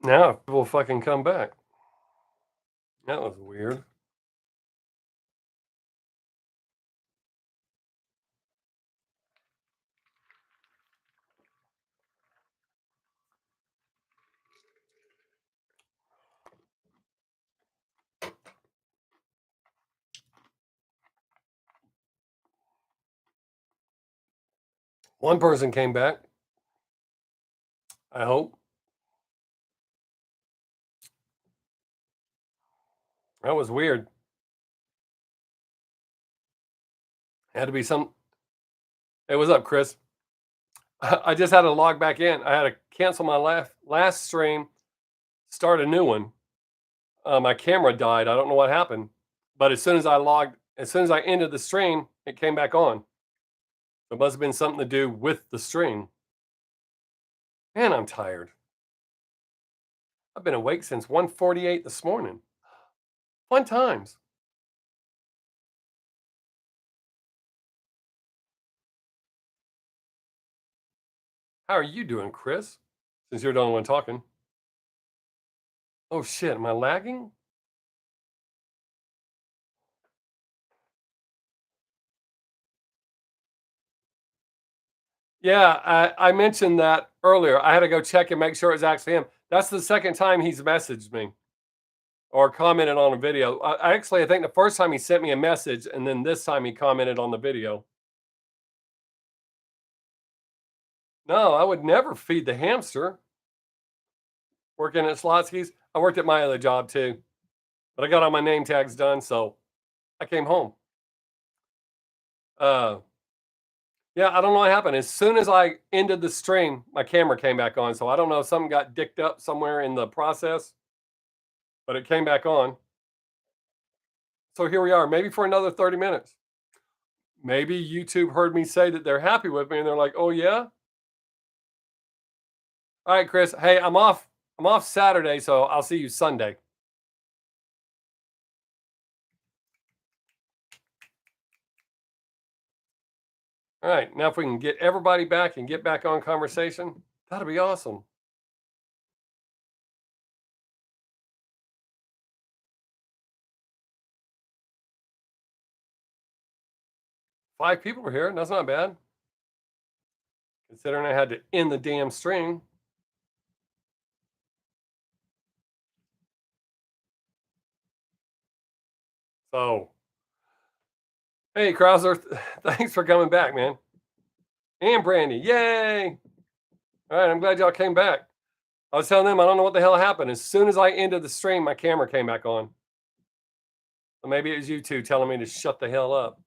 Now people fucking come back. That was weird. One person came back. I hope. That was weird. Had to be some. Hey, what's up, Chris? I just had to log back in. I had to cancel my last stream, start a new one. My camera died. I don't know what happened, but as soon as I ended the stream, it came back on. So it must have been something to do with the stream. Man, I'm tired. I've been awake since 1:48 this morning. Fun times. How are you doing, Chris? Since you're the only one talking. Oh shit, am I lagging? Yeah, I mentioned that earlier. I had to go check and make sure it's actually him. That's the second time he's messaged me or commented on a video. I think the first time he sent me a message, and then this time he commented on the video. No, I would never feed the hamster. Working at Slotsky's, I worked at my other job too, but I got all my name tags done, so I came home. Uh, yeah, I don't know what happened. As soon as I ended the stream, my camera came back on. So I don't know if something got dicked up somewhere in the process, but it came back on. So here we are, maybe for another 30 minutes. Maybe YouTube heard me say that they're happy with me and they're like, oh, yeah. All right, Chris. Hey, I'm off. I'm off Saturday, so I'll see you Sunday. All right. Now, if we can get everybody back and get back on conversation, that'll be awesome. Five people are here. That's not bad. Considering I had to end the damn stream. So, hey, Krauser, thanks for coming back, man. And Brandy, yay! All right, I'm glad y'all came back. I was telling them I don't know what the hell happened. As soon as I ended the stream, my camera came back on. So maybe it was you two telling me to shut the hell up.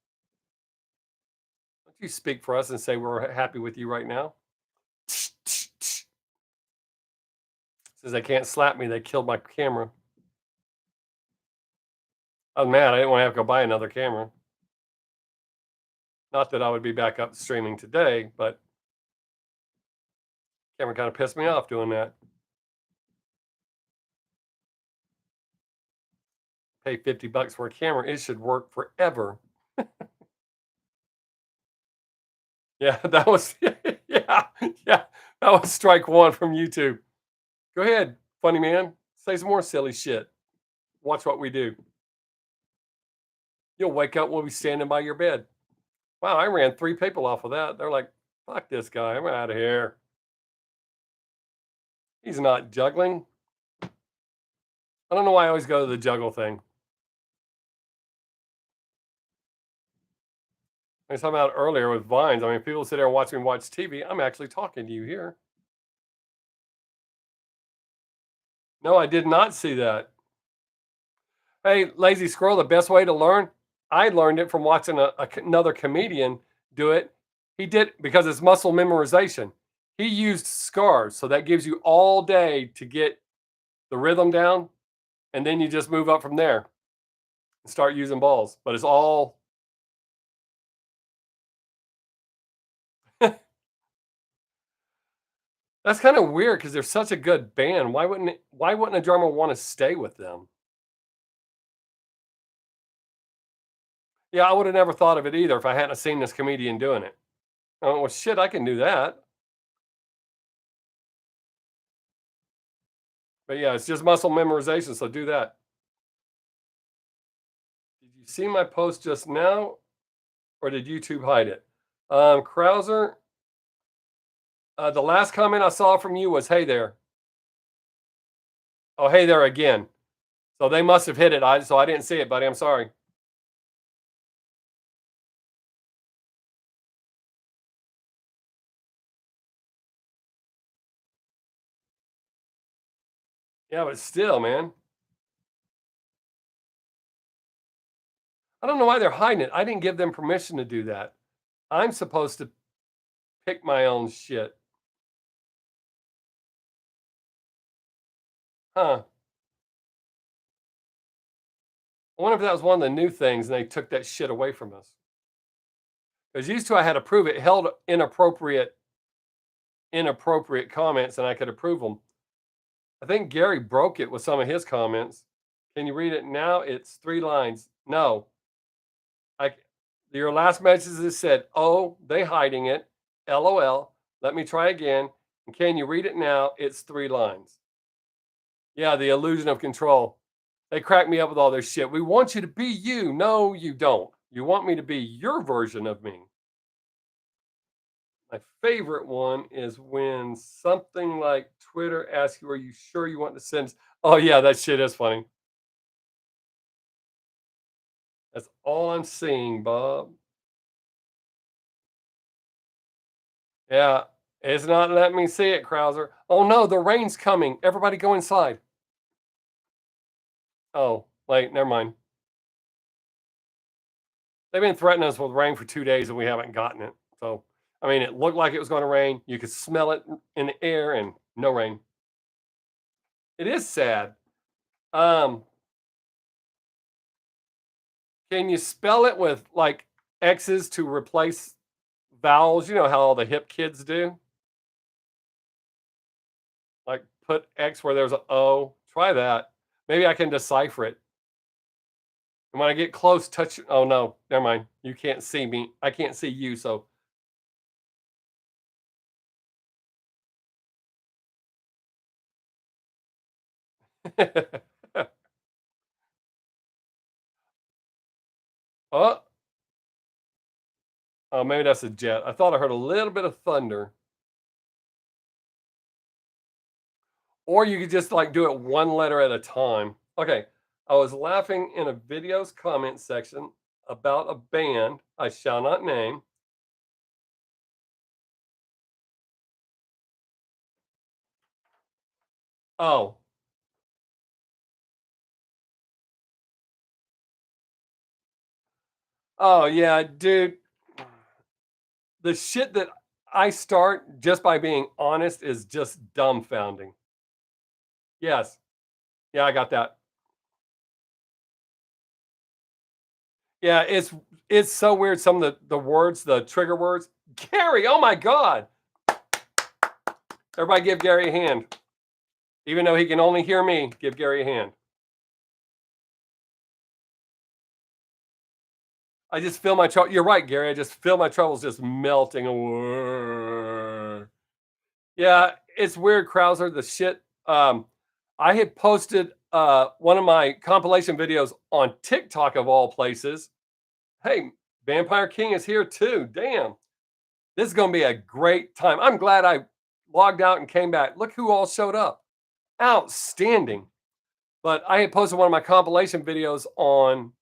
Don't you speak for us and say we're happy with you right now? Says they can't slap me. They killed my camera. I was mad. I didn't want to have to go buy another camera. Not that I would be back up streaming today, but camera kind of pissed me off doing that. Pay $50 for a camera. It should work forever. Yeah, that was yeah, yeah. That was strike one from YouTube. Go ahead, funny man. Say some more silly shit. Watch what we do. You'll wake up, we'll be standing by your bed. Wow, I ran three people off of that. They're like, fuck this guy. I'm out of here. He's not juggling. I don't know why I always go to the juggle thing. I was talking about earlier with Vines. I mean, people sit there and watch me watch TV. I'm actually talking to you here. No, I did not see that. Hey, Lazy Squirrel, the best way to learn, I learned it from watching another comedian do it. He did because it's muscle memorization. He used scars, so that gives you all day to get the rhythm down, and then you just move up from there and start using balls. But it's all that's kind of weird because they're such a good band. Why wouldn't a drummer want to stay with them? Yeah, I would have never thought of it either if I hadn't seen this comedian doing it. Oh well, shit, I can do that. But yeah, it's just muscle memorization. So do that. Did you see my post just now, or did YouTube hide it? Krauser, the last comment I saw from you was, "Hey there." Oh, hey there again. So they must have hit it. So I didn't see it, buddy. I'm sorry. Yeah, but still, man. I don't know why they're hiding it. I didn't give them permission to do that. I'm supposed to pick my own shit. Huh. I wonder if that was one of the new things and they took that shit away from us. Because used to I had to prove it held inappropriate comments and I could approve them. I think Gary broke it with some of his comments. Can you read it now? It's 3 lines. No. I your last message is said, "Oh, they hiding it. LOL. Let me try again. And can you read it now? It's 3 lines." Yeah, the illusion of control. They crack me up with all this shit. We want you to be you. No, you don't. You want me to be your version of me. My favorite one is when something like Twitter asks you, "Are you sure you want to send?" Oh yeah, that shit is funny. That's all I'm seeing, Bob. Yeah, it's not letting me see it, Krauser. Oh no, the rain's coming. Everybody go inside. Oh, wait, never mind. They've been threatening us with rain for 2 days and we haven't gotten it. So, I mean, it looked like it was going to rain. You could smell it in the air and no rain. It is sad. Um, can you spell it with like X's to replace vowels? You know how all the hip kids do? Like put X where there's an O. Try that. Maybe I can decipher it. And when I get close, touch. Oh no, never mind. You can't see me. I can't see you. So, oh, oh, maybe that's a jet. I thought I heard a little bit of thunder. Or you could just like do it one letter at a time. Okay. I was laughing in a video's comment section about a band I shall not name. Oh, oh yeah, dude. The shit that I start just by being honest is just dumbfounding. Yes. Yeah, I got that. Yeah, it's so weird. Some of the words, the trigger words. Gary, oh my God. Everybody give Gary a hand. Even though he can only hear me, give Gary a hand. I just feel my trouble. You're right, Gary. I just feel my troubles just melting away. Yeah, it's weird, Krauser. The shit. I had posted one of my compilation videos on TikTok of all places. Hey, Vampire King is here too. Damn. This is gonna be a great time. I'm glad I logged out and came back. Look who all showed up. Outstanding. But I had posted one of my compilation videos on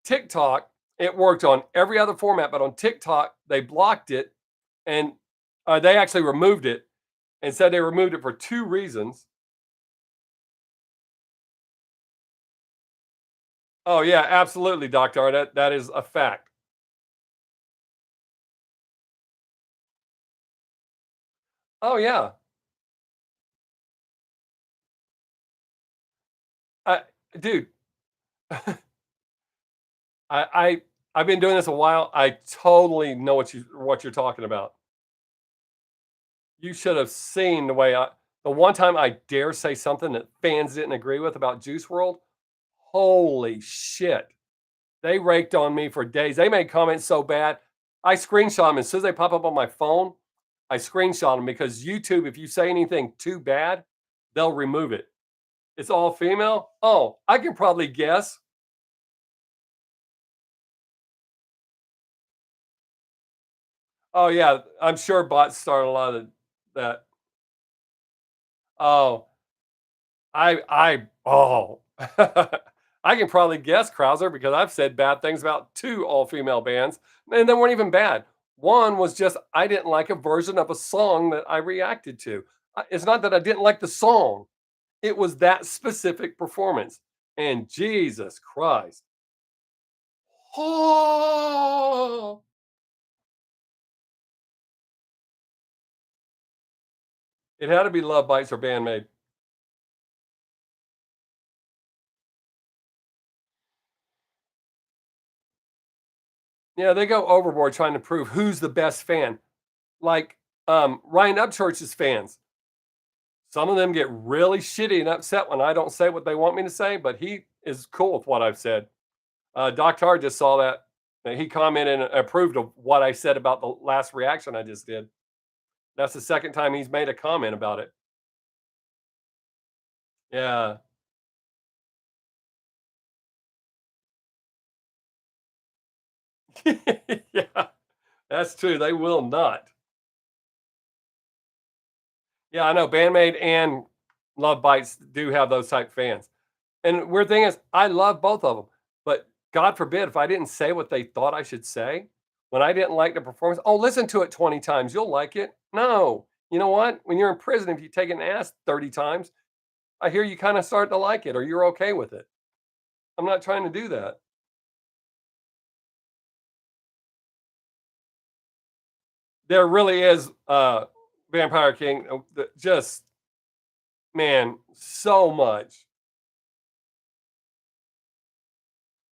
TikTok. It worked on every other format, but on TikTok, they blocked it and they actually removed it and said they removed it for 2 reasons. Oh, yeah, absolutely, Doctor. That is a fact. Oh, yeah. I, dude, I, I I've been doing this a while. I totally know what you're talking about. You should have seen the one time I dare say something that fans didn't agree with about Juice World. Holy shit. They raked on me for days. They made comments so bad. I screenshot them as soon as they pop up on my phone. I screenshot them because YouTube, if you say anything too bad, they'll remove it. It's all female? Oh, I can probably guess. Oh, yeah, I'm sure bots start a lot of that. Oh, oh, I can probably guess Krauser because I've said bad things about 2 all-female bands, and they weren't even bad. One was just I didn't like a version of a song that I reacted to. It's not that I didn't like the song, it was that specific performance, and Jesus Christ. Oh, it had to be Love Bites or Bandmate. Yeah, they go overboard trying to prove who's the best fan. Like, Ryan Upchurch's fans. Some of them get really shitty and upset when I don't say what they want me to say, but he is cool with what I've said. Doc Tar just saw that. And he commented and approved of what I said about the last reaction I just did. That's the second time he's made a comment about it. Yeah. Yeah, that's true. They will not. Yeah, I know. Bandmate and Love Bites do have those type fans. And weird thing is, I love both of them. But God forbid if I didn't say what they thought I should say, when I didn't like the performance, oh, listen to it 20 times. You'll like it. No. You know what? When you're in prison, if you take an ass 30 times, I hear you kind of start to like it or you're okay with it. I'm not trying to do that. There really is Vampire King. Just, man, so much.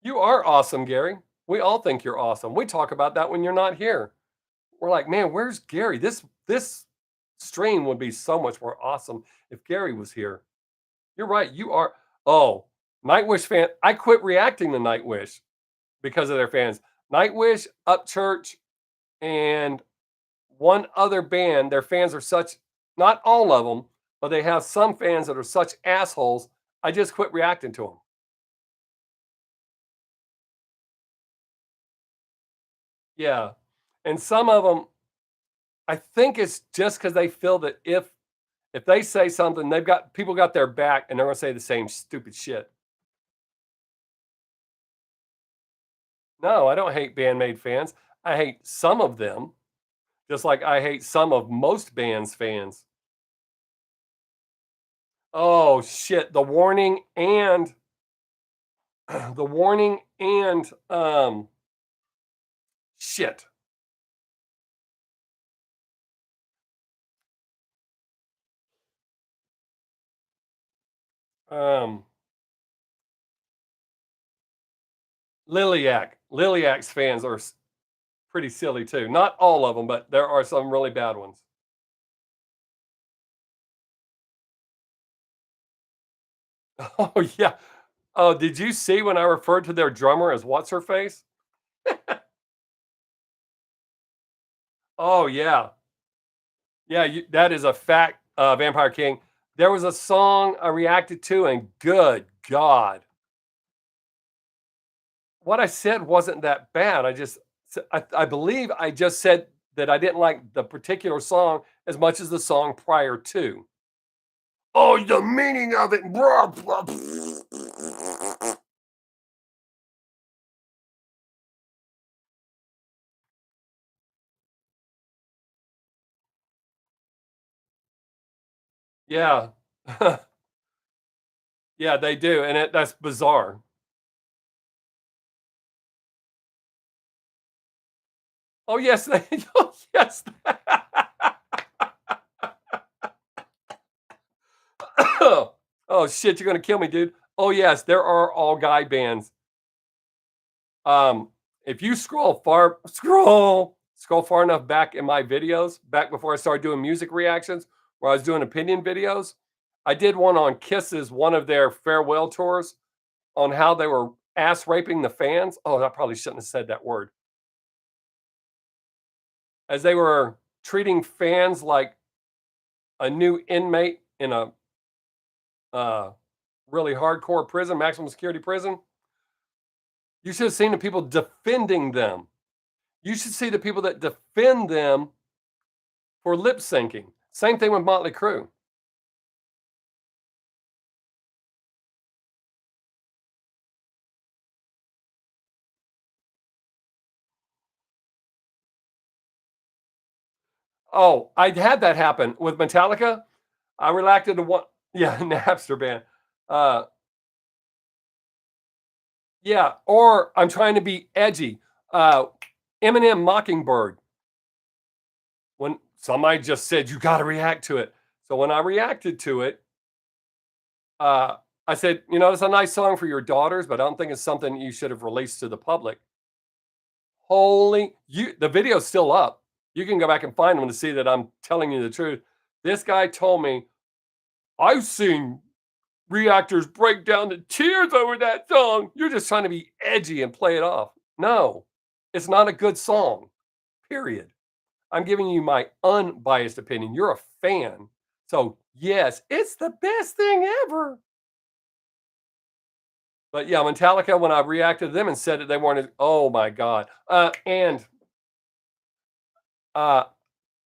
You are awesome, Gary. We all think you're awesome. We talk about that when you're not here. We're like, man, where's Gary? This stream would be so much more awesome if Gary was here. You're right. You are. Oh, Nightwish fan. I quit reacting to Nightwish because of their fans. Nightwish, Upchurch, and one other band. Their fans are such. Not all of them, but they have some fans that are such assholes. I just quit reacting to them. Yeah, and some of them, I think it's just because they feel that if they say something, they've got people got their back, and they're gonna say the same stupid shit. No, I don't hate Bandmate fans. I hate some of them, just like I hate some of most bands' fans. Oh shit! The warning and shit. Um, Liliac's fans are pretty silly too. Not all of them, but there are some really bad ones. Oh yeah. Oh, did you see when I referred to their drummer as what's her face? Oh yeah. Yeah, that is a fact, Vampire King. There was a song I reacted to, and good God, what I said wasn't that bad. I believe I just said that I didn't like the particular song as much as the song prior to. Oh, the meaning of it. Blah, blah, blah. Yeah. Yeah, they do, and that's bizarre. Oh, yes, they oh, yes. Oh, shit, you're gonna kill me, dude. Oh, yes, there are all guy bands. Um, if you scroll far enough back in my videos, back before I started doing music reactions, where I was doing opinion videos, I did one on Kiss's one of their farewell tours on how they were ass raping the fans. Oh, I probably shouldn't have said that word. As they were treating fans like a new inmate in a really hardcore prison, maximum security prison. You should have seen the people defending them. You should see the people that defend them for lip syncing. Same thing with Motley Crue. Oh, I had that happen with Metallica. I reacted to one, yeah, Napster ban. Uh, yeah, or I'm trying to be edgy. Uh, Eminem Mockingbird. When somebody just said you got to react to it, so when I reacted to it, uh, I said, you know, it's a nice song for your daughters, but I don't think it's something you should have released to the public. Holy, you! The video's still up. You can go back and find them to see that I'm telling you the truth. This guy told me I've seen reactors break down to tears over that song. You're just trying to be edgy and play it off. No, it's not a good song. Period. I'm giving you my unbiased opinion. You're a fan. So, yes, it's the best thing ever. But yeah, Metallica, when I reacted to them and said that they wanted, oh my God. And uh,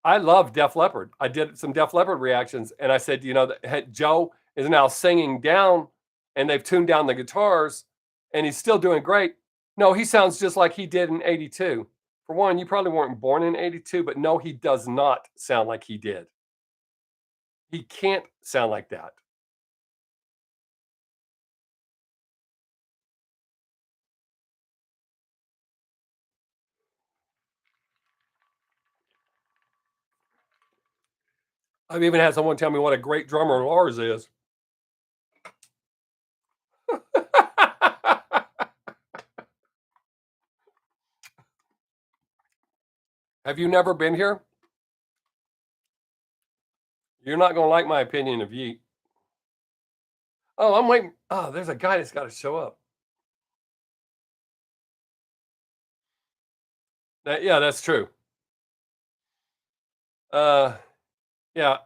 I love Def Leppard. I did some Def Leppard reactions and I said, you know, that Joe is now singing down and they've tuned down the guitars and he's still doing great. No, he sounds just like he did in 82. For one, you probably weren't born in 82, but no, he does not sound like he did. He can't sound like that. I've even had someone tell me what a great drummer Lars is. Have you never been here? You're not going to like my opinion of Yeet. Oh, I'm waiting. Oh, there's a guy that's got to show up. Yeah, that's true. Uh, yeah,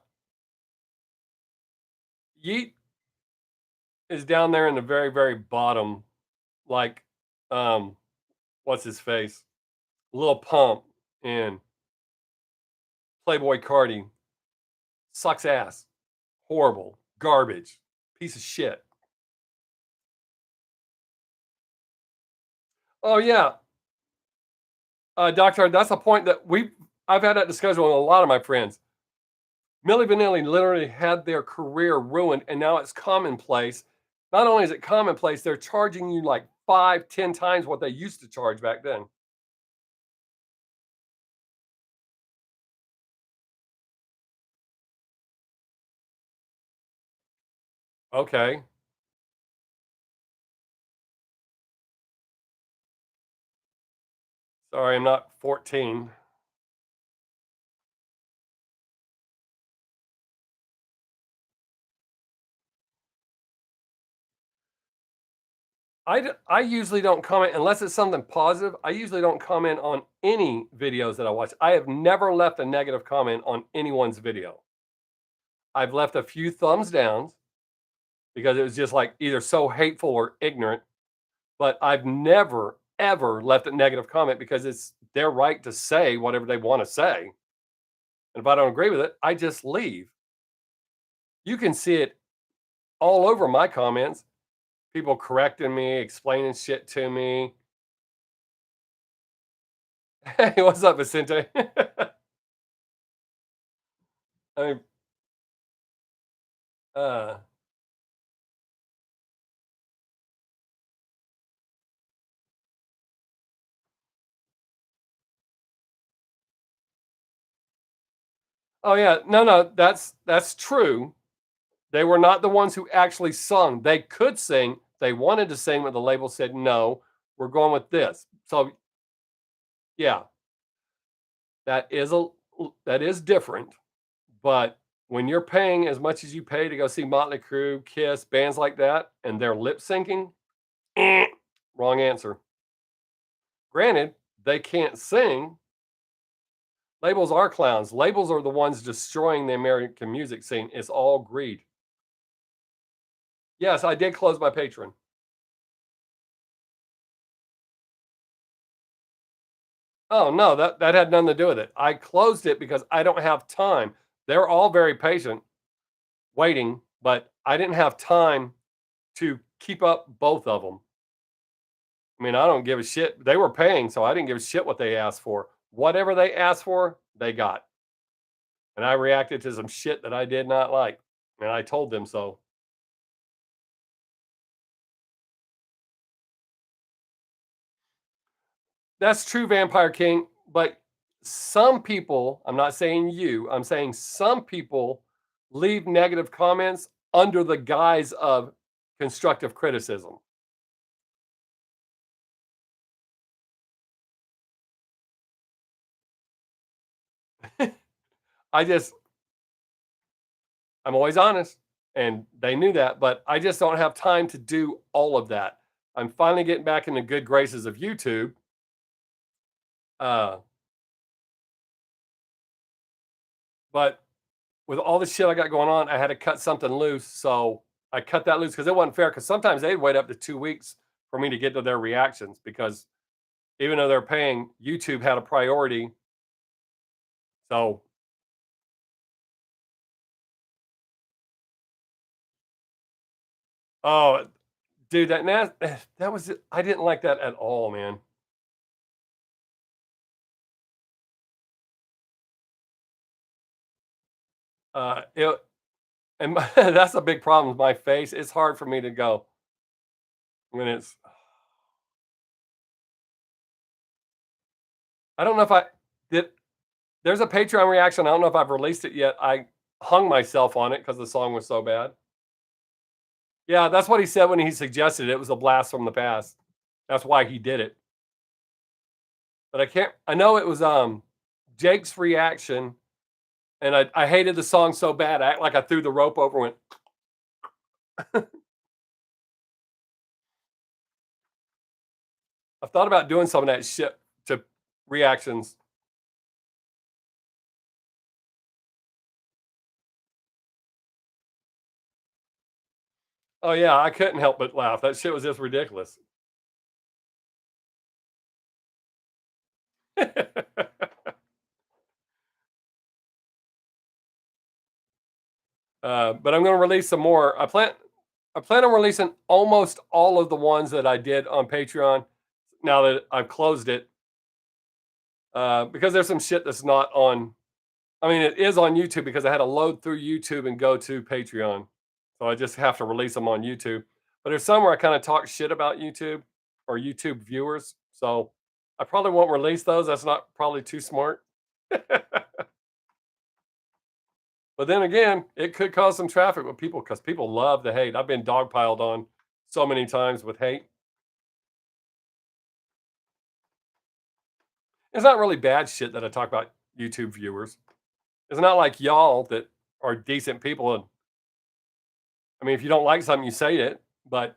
Yeet is down there in the very, very bottom. Like, um, what's his face? Lil Pump and Playboy Cardi sucks ass. Horrible. Garbage. Piece of shit. Oh yeah. Doctor, that's a point that I've had that discussion with a lot of my friends. Milli Vanilli literally had their career ruined, and now it's commonplace. Not only is it commonplace, they're charging you like 5, 10 times what they used to charge back then. Okay. Sorry, I'm not 14. I usually don't comment unless it's something positive. I usually don't comment on any videos that I watch. I have never left a negative comment on anyone's video. I've left a few thumbs downs because it was just like either so hateful or ignorant, but I've never ever left a negative comment because it's their right to say whatever they want to say. And if I don't agree with it, I just leave. You can see it all over my comments. People correcting me, explaining shit to me. Hey, what's up, Vicente? I mean, uh, oh yeah, no, that's true. They were not the ones who actually sung. They could sing. They wanted to sing, but the label said no. We're going with this. So yeah, that is a that is different. But when you're paying as much as you pay to go see Motley Crue, Kiss, bands like that, and they're lip syncing, eh, wrong answer. Granted, they can't sing. Labels are clowns. Labels are the ones destroying the American music scene. It's all greed. Yes, I did close my Patreon. Oh, no, that had nothing to do with it. I closed it because I don't have time. They're all very patient waiting, but I didn't have time to keep up both of them. I mean, I don't give a shit. They were paying, so I didn't give a shit what they asked for. Whatever they asked for, they got. And I reacted to some shit that I did not like, and I told them so. That's true, Vampire King, but some people, I'm not saying you, I'm saying some people leave negative comments under the guise of constructive criticism. I just I'm always honest, and they knew that, but I just don't have time to do all of that. I'm finally getting back in the good graces of YouTube. Uh, but with all the shit I got going on, I had to cut something loose. So I cut that loose because it wasn't fair. Because sometimes they'd wait up to 2 weeks for me to get to their reactions because even though they're paying, YouTube had a priority. So, oh, dude, that was it. I didn't like that at all, man. It and that's a big problem with my face. It's hard for me to go when it's. I don't know if I did. There's a Patreon reaction. I don't know if I've released it yet. I hung myself on it because the song was so bad. Yeah, that's what he said when he suggested it. It was a blast from the past. That's why he did it. But I can't. I know it was Jake's reaction, and I hated the song so bad. I act like I threw the rope over. And went. I've thought about doing some of that shit to reactions. Oh yeah, I couldn't help but laugh. That shit was just ridiculous. But I'm going to release some more. I plan on releasing almost all of the ones that I did on Patreon now that I've closed it, because there's some shit that's not on. I mean, it is on YouTube because I had to load through YouTube and go to Patreon, so I just have to release them on YouTube. But there's some where I kind of talk shit about YouTube or YouTube viewers, so I probably won't release those. That's not probably too smart. But then again, it could cause some traffic with people because people love the hate. I've been dogpiled on so many times with hate. It's not really bad shit that I talk about YouTube viewers. It's not like y'all that are decent people. And I mean, if you don't like something, you say it. But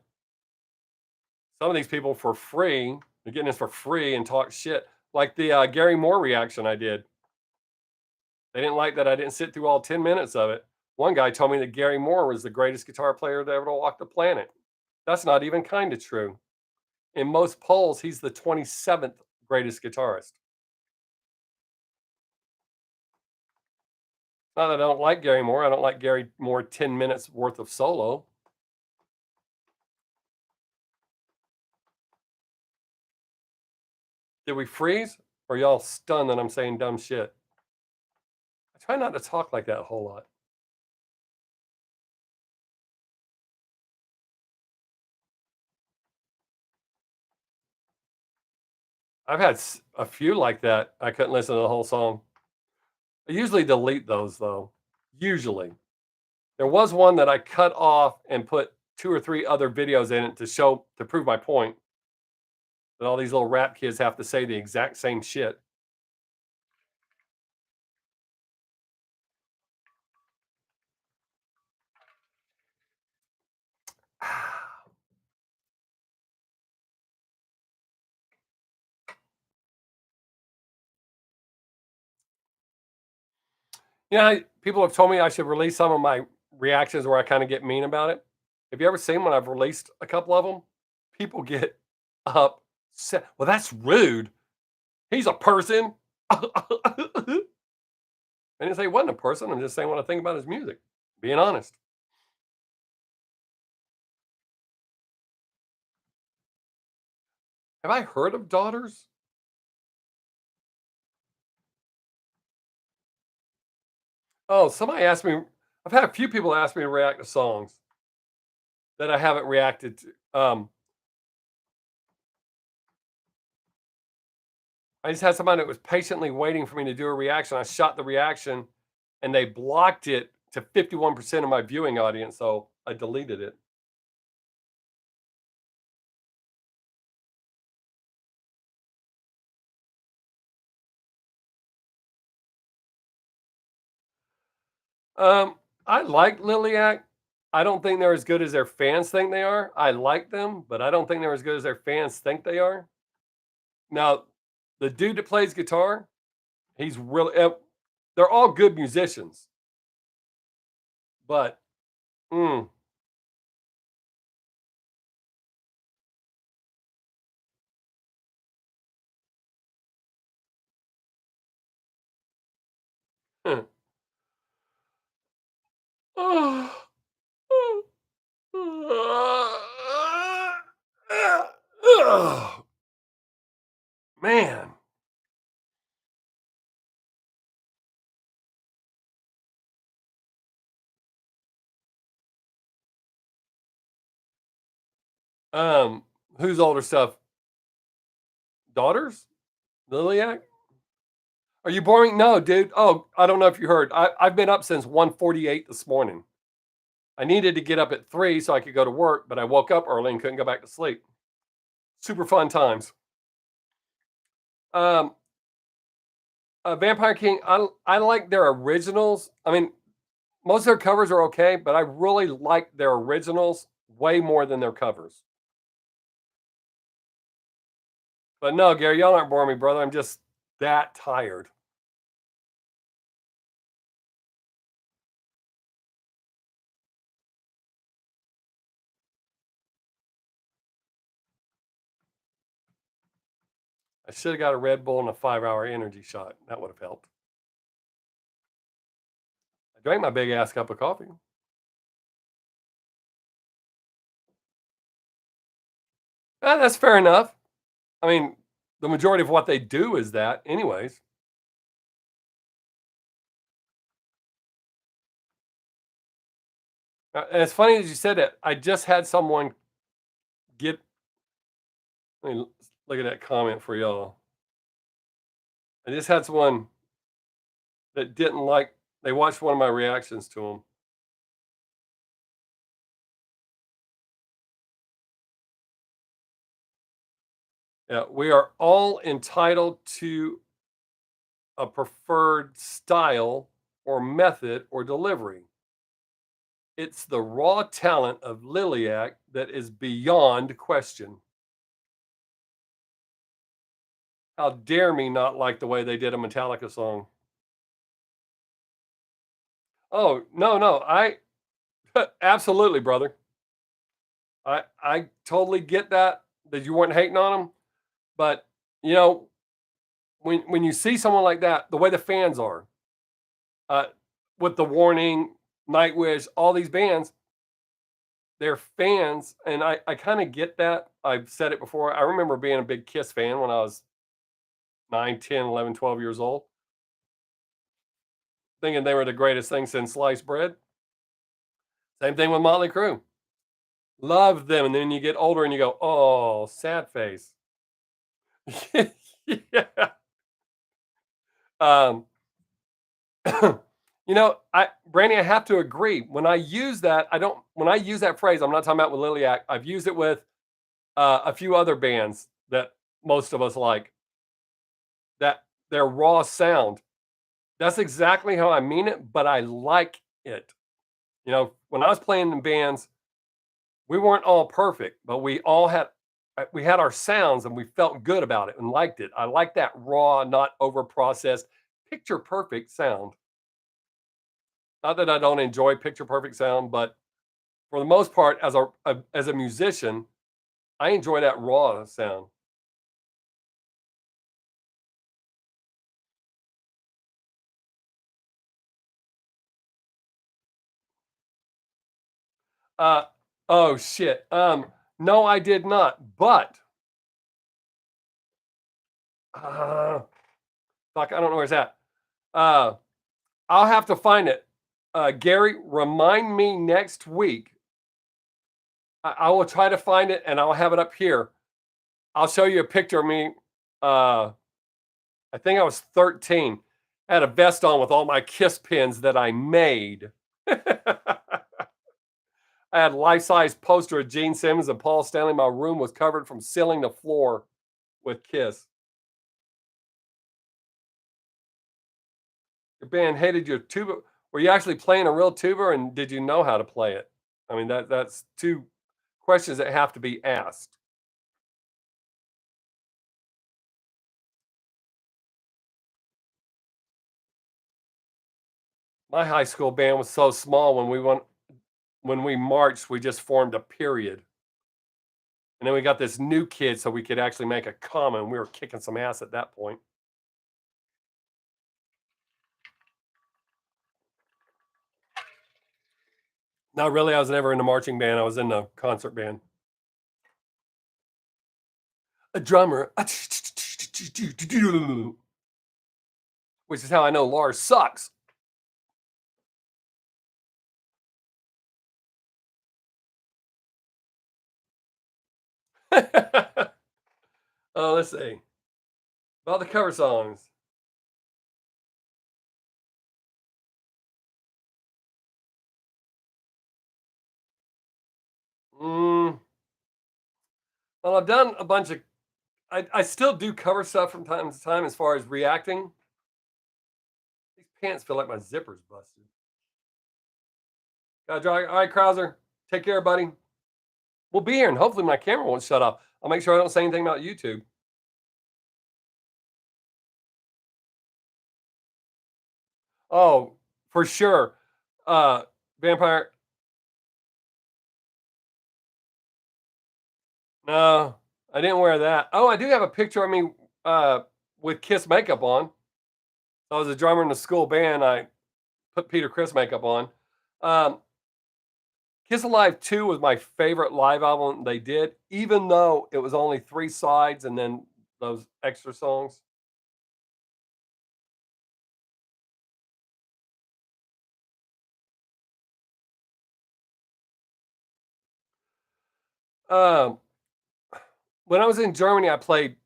some of these people for free, they're getting this for free and talk shit. Like the Gary Moore reaction I did. They didn't like that I didn't sit through all 10 minutes of it. One guy told me that Gary Moore was the greatest guitar player to ever walk the planet. That's not even kind of true. In most polls, he's the 27th greatest guitarist. Not that I don't like Gary Moore. I don't like Gary Moore 10 minutes worth of solo. Did we freeze? Or y'all stunned that I'm saying dumb shit? I try not to talk like that a whole lot. I've had a few like that. I couldn't listen to the whole song. I usually delete those though. Usually. There was one that I cut off and put two or three other videos in it to prove my point that all these little rap kids have to say the exact same shit. You know, people have told me I should release some of my reactions where I kind of get mean about it. Have you ever seen when I've released a couple of them? People get upset. Well, that's rude. He's a person. I didn't say he wasn't a person. I'm just saying what I think about his music. Being honest. Have I heard of Daughters? Oh, somebody asked me. I've had a few people ask me to react to songs that I haven't reacted to. I just had somebody that was patiently waiting for me to do a reaction. I shot the reaction and they blocked it to 51% of my viewing audience. So I deleted it. Um, I like Liliac. I don't think they're as good as their fans think they are. I like them, but I don't think they're as good as their fans think they are. Now, the dude that plays guitar, he's really, they're all good musicians, but mm, man. Whose older stuff? Daughters? Liliac? Are you boring? No, dude. Oh, I don't know if you heard. I've been up since 1:48 this morning. I needed to get up at 3 so I could go to work, but I woke up early and couldn't go back to sleep. Super fun times. Um, Vampire King, I like their originals. I mean, most of their covers are okay, but I really like their originals way more than their covers. But no, Gary, y'all aren't boring me, brother. I'm just that tired. I should have got a Red Bull and a 5-hour energy shot. That would have helped. I drank my big ass cup of coffee. That's fair enough. I mean, the majority of what they do is that, anyways. And it's funny that you said that. I just had someone get. Let me look at that comment for y'all. I just had someone that didn't like. They watched one of my reactions to them. Yeah, we are all entitled to a preferred style or method or delivery. It's the raw talent of Liliac that is beyond question. How dare me not like the way they did a Metallica song? Oh, no, no. I absolutely, brother. I totally get that you weren't hating on them, but you know, when you see someone like that, the way the fans are, uh, with the Warning, Nightwish, all these bands, they're fans, and I kind of get that. I've said it before. I remember being a big Kiss fan when I was 9, 10, 11, 12 years old, thinking they were the greatest thing since sliced bread. Same thing with Motley Crue. Love them, and then you get older and you go, "Oh, sad face." Yeah. Um, I Brandy, I have to agree. When I use that, I don't. When I use that phrase, I'm not talking about with Liliac. I've used it with a few other bands that most of us like. That their raw sound. That's exactly how I mean it, but I like it. When I was playing in bands, we weren't all perfect, but we had our sounds and we felt good about it and liked it. I like that raw, not over processed, picture perfect sound. Not that I don't enjoy picture perfect sound, but for the most part, as a musician, I enjoy that raw sound. Uh, oh shit. No, I did not. But uh, fuck, I don't know where it's at. Uh, I'll have to find it. Gary, remind me next week. I will try to find it and I'll have it up here. I'll show you a picture of me. Uh, I think I was 13. I had a vest on with all my Kiss pins that I made. I had life-size poster of Gene Simmons and Paul Stanley. My room was covered from ceiling to floor with Kiss. Your band hated your tuba. Were you actually playing a real tuba, and did you know how to play it? I mean, that's two questions that have to be asked. My high school band was so small when we marched, we just formed a period. And then we got this new kid so we could actually make a comma, and we were kicking some ass at that point. Not really, I was never in the marching band, I was in the concert band. A drummer, which is how I know Lars sucks. Oh, let's see. About the cover songs. Mm, well, I've done a bunch of I still do cover stuff from time to time as far as reacting. These pants feel like my zipper's busted. Got dry. All right, Krauser. Take care, buddy. We'll be here, and hopefully my camera won't shut off. I'll make sure I don't say anything about YouTube. Oh, for sure. Vampire. No, I didn't wear that. Oh, I do have a picture of me uh, with Kiss makeup on. I was a drummer in the school band. I put Peter Chris makeup on. Um, Kiss Alive 2 was my favorite live album they did, even though it was only three sides and then those extra songs. Um, when I was in Germany, I played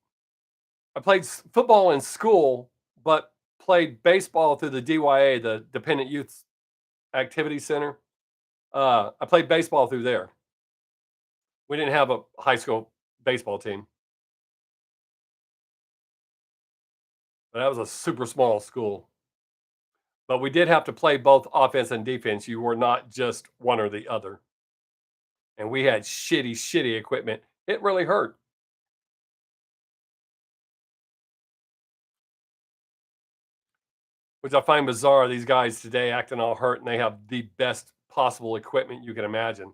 football in school, but played baseball through the DYA, the Dependent Youth Activity Center. I played baseball through there. We didn't have a high school baseball team, but that was a super small school. But we did have to play both offense and defense. You were not just one or the other. And we had shitty, shitty equipment. It really hurt, which I find bizarre. These guys today acting all hurt and they have the best possible equipment you can imagine.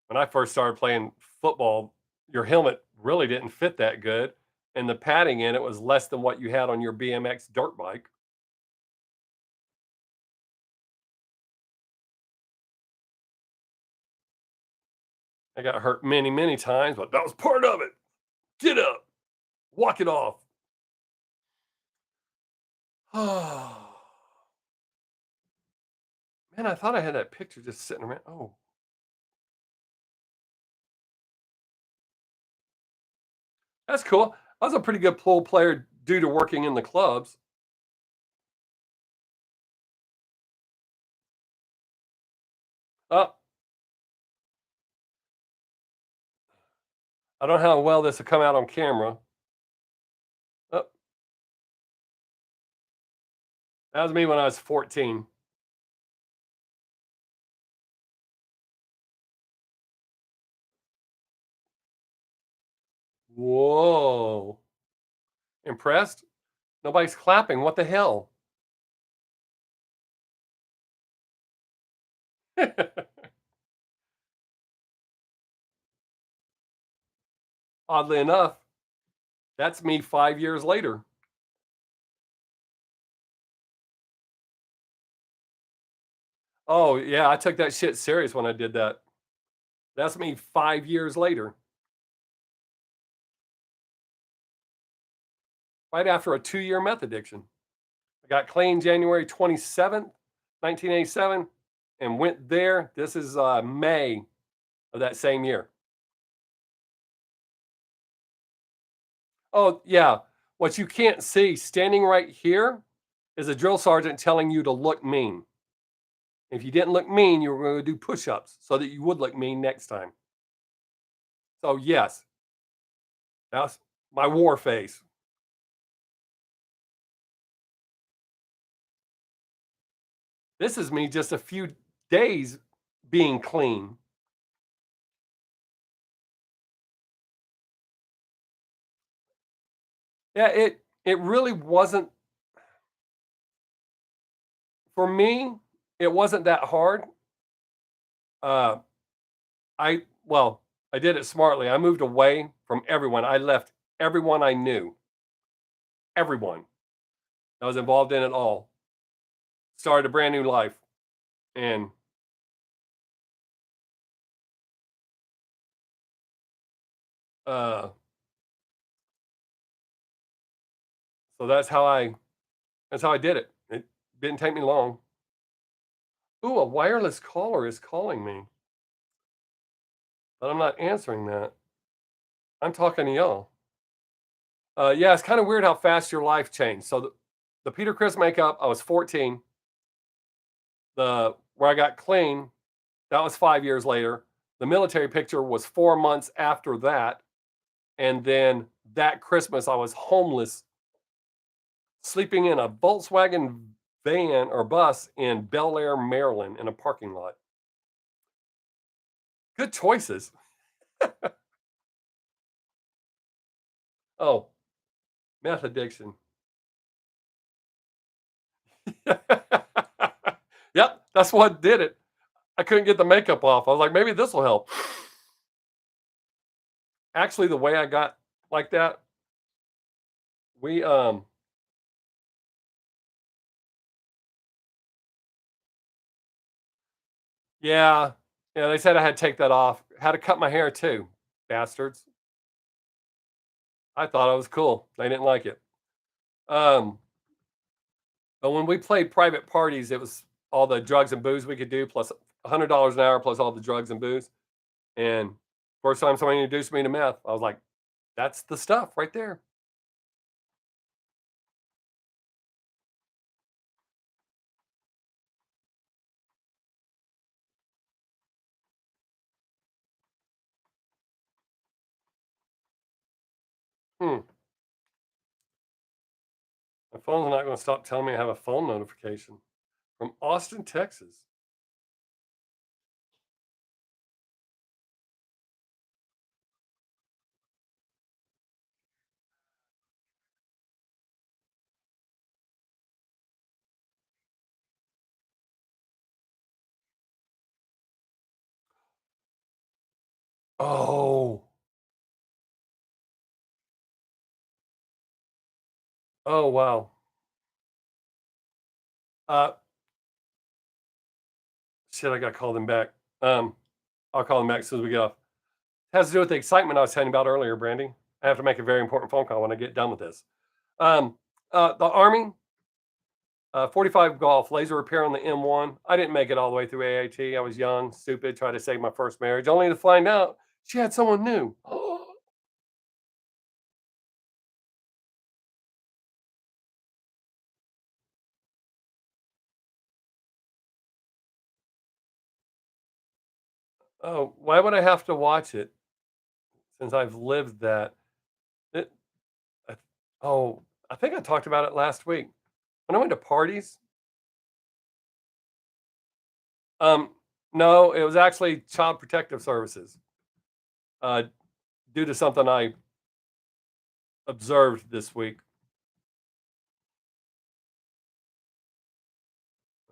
When I first started playing football, your helmet really didn't fit that good. And the padding in it was less than what you had on your BMX dirt bike. I got hurt many, many times, but that was part of it. Get up, walk it off. Oh, man, I thought I had that picture just sitting around. Oh, that's cool. I was a pretty good pool player due to working in the clubs. Oh, I don't know how well this will come out on camera. Oh, that was me when I was 14. Whoa. Impressed? Nobody's clapping. What the hell? Oddly enough, that's me 5 years later. Oh, yeah, I took that shit serious when I did that. That's me 5 years later, right after a 2-year meth addiction. I got clean January 27th, 1987, and went there. This is, May of that same year. Oh, yeah. What you can't see standing right here is a drill sergeant telling you to look mean. If you didn't look mean, you were gonna do push-ups so that you would look mean next time. So, yes, that's my war face. This is me just a few days being clean. Yeah, it really wasn't for me, it wasn't that hard. Uh, I did it smartly. I moved away from everyone. I left everyone I knew, everyone that was involved in it all. Started a brand new life, and, uh, so that's how I did it. It didn't take me long. Ooh, a wireless caller is calling me, but I'm not answering that. I'm talking to y'all. Yeah, it's kind of weird how fast your life changed. So the Peter Chris makeup, I was 14. The where I got clean, that was 5 years later. The military picture was 4 months after that, and then that Christmas I was homeless, sleeping in a Volkswagen van or bus in Bel Air, Maryland, in a parking lot. Good choices. Oh, meth addiction. Yep, that's what did it. I couldn't get the makeup off. I was like, maybe this will help. Actually, the way I got like that, we yeah. Yeah, they said I had to take that off. Had to cut my hair too. Bastards. I thought I was cool. They didn't like it. Um, but when we played private parties, it was all the drugs and booze we could do plus $100 an hour plus all the drugs and booze. And first time somebody introduced me to meth, I was like, that's the stuff right there. Hmm. My phone's not going to stop telling me I have a phone notification from Austin, Texas. Oh, oh wow. Uh, shit, I got to call them back. Um, I'll call them back as soon as we get off. It has to do with the excitement I was telling you about earlier, Brandy. I have to make a very important phone call when I get done with this. Um, the Army, 45 golf, laser repair on the M1. I didn't make it all the way through AAT. I was young, stupid, tried to save my first marriage, only to find out she had someone new. Oh, why would I have to watch it since I've lived that? It, I, oh, I think I talked about it last week. When I went to parties, um, no, it was actually Child Protective Services, uh, due to something I observed this week.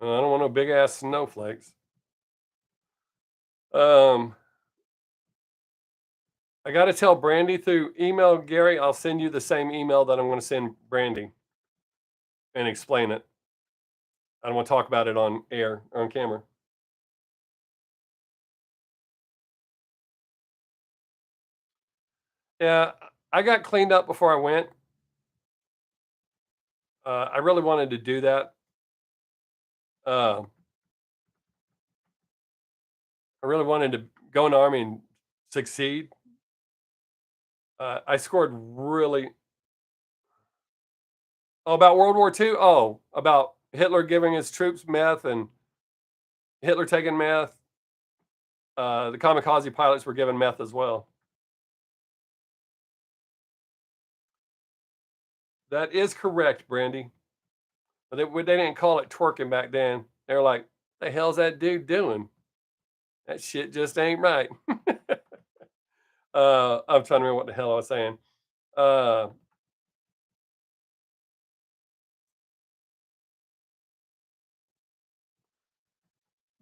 I don't want no big ass snowflakes. Um, I got to tell Brandy through email, Gary. I'll send you the same email that I'm going to send Brandy and explain it. I don't want to talk about it on air or on camera. Yeah, I got cleaned up before I went. I really wanted to do that. Uh, I really wanted to go in the army and succeed. I scored really. Oh, about World War II. Oh, about Hitler giving his troops meth and Hitler taking meth. The kamikaze pilots were given meth as well. That is correct, Brandy. But they didn't call it twerking back then. They were like, "The hell's that dude doing? That shit just ain't right." I'm trying to remember what the hell I was saying. Uh,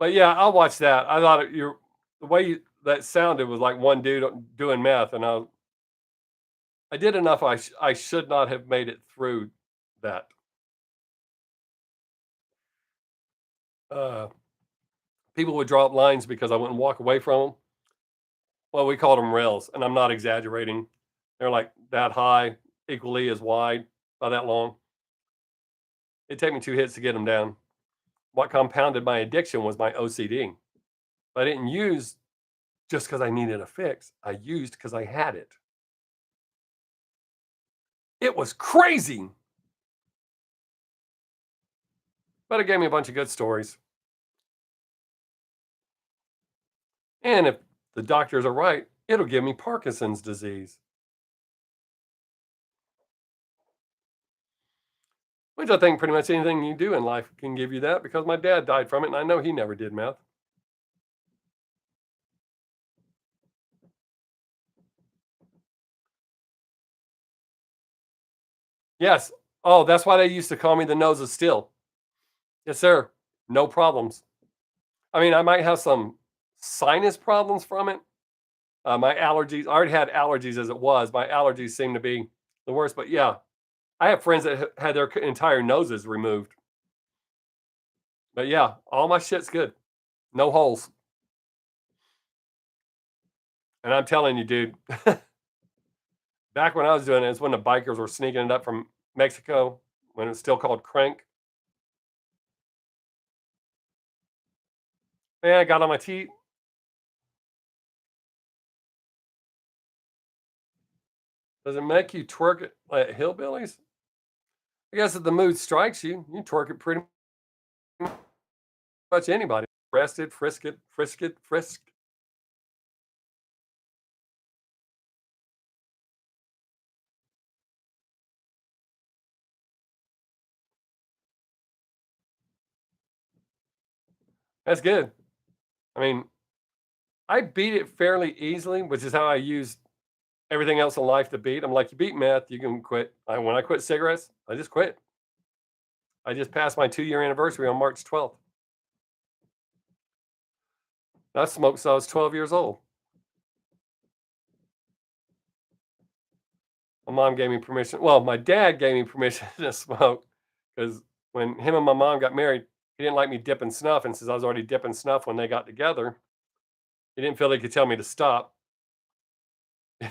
but yeah, I'll watch that. I thought the way that sounded was like one dude doing meth, and I did enough. I should not have made it through that. Uh, People would drop lines because I wouldn't walk away from them. Well, we called them rails, and I'm not exaggerating. They're like that high, equally as wide, about that long. It'd take me 2 hits to get them down. What compounded my addiction was my OCD. I didn't use just because I needed a fix. I used because I had it. It was crazy, but it gave me a bunch of good stories. And if the doctors are right, it'll give me Parkinson's disease, which I think pretty much anything you do in life can give you that because my dad died from it, and I know he never did meth. Yes. Oh, that's why they used to call me the nose of steel. Yes, sir. No problems. I mean, I might have some sinus problems from it. My allergies, I already had allergies as it was. My allergies seem to be the worst, but yeah, I have friends that had their entire noses removed. But yeah, all my shit's good. No holes. And I'm telling you, dude, back when I was doing it, it's when the bikers were sneaking it up from Mexico when it was still called crank. Man, I got on my teeth. Does it make you twerk it like hillbillies? I guess if the mood strikes you, you twerk it pretty much anybody. Arrested, frisked. That's good. I mean, I beat it fairly easily, which is how I use everything else in life to beat. I'm like, you beat meth, you can quit. When I quit cigarettes, I just quit. I just passed my 2-year anniversary on March 12th. I smoked since I was 12 years old. My mom gave me permission. Well, my dad gave me permission to smoke because when him and my mom got married, he didn't like me dipping snuff. And since I was already dipping snuff when they got together, he didn't feel he could tell me to stop.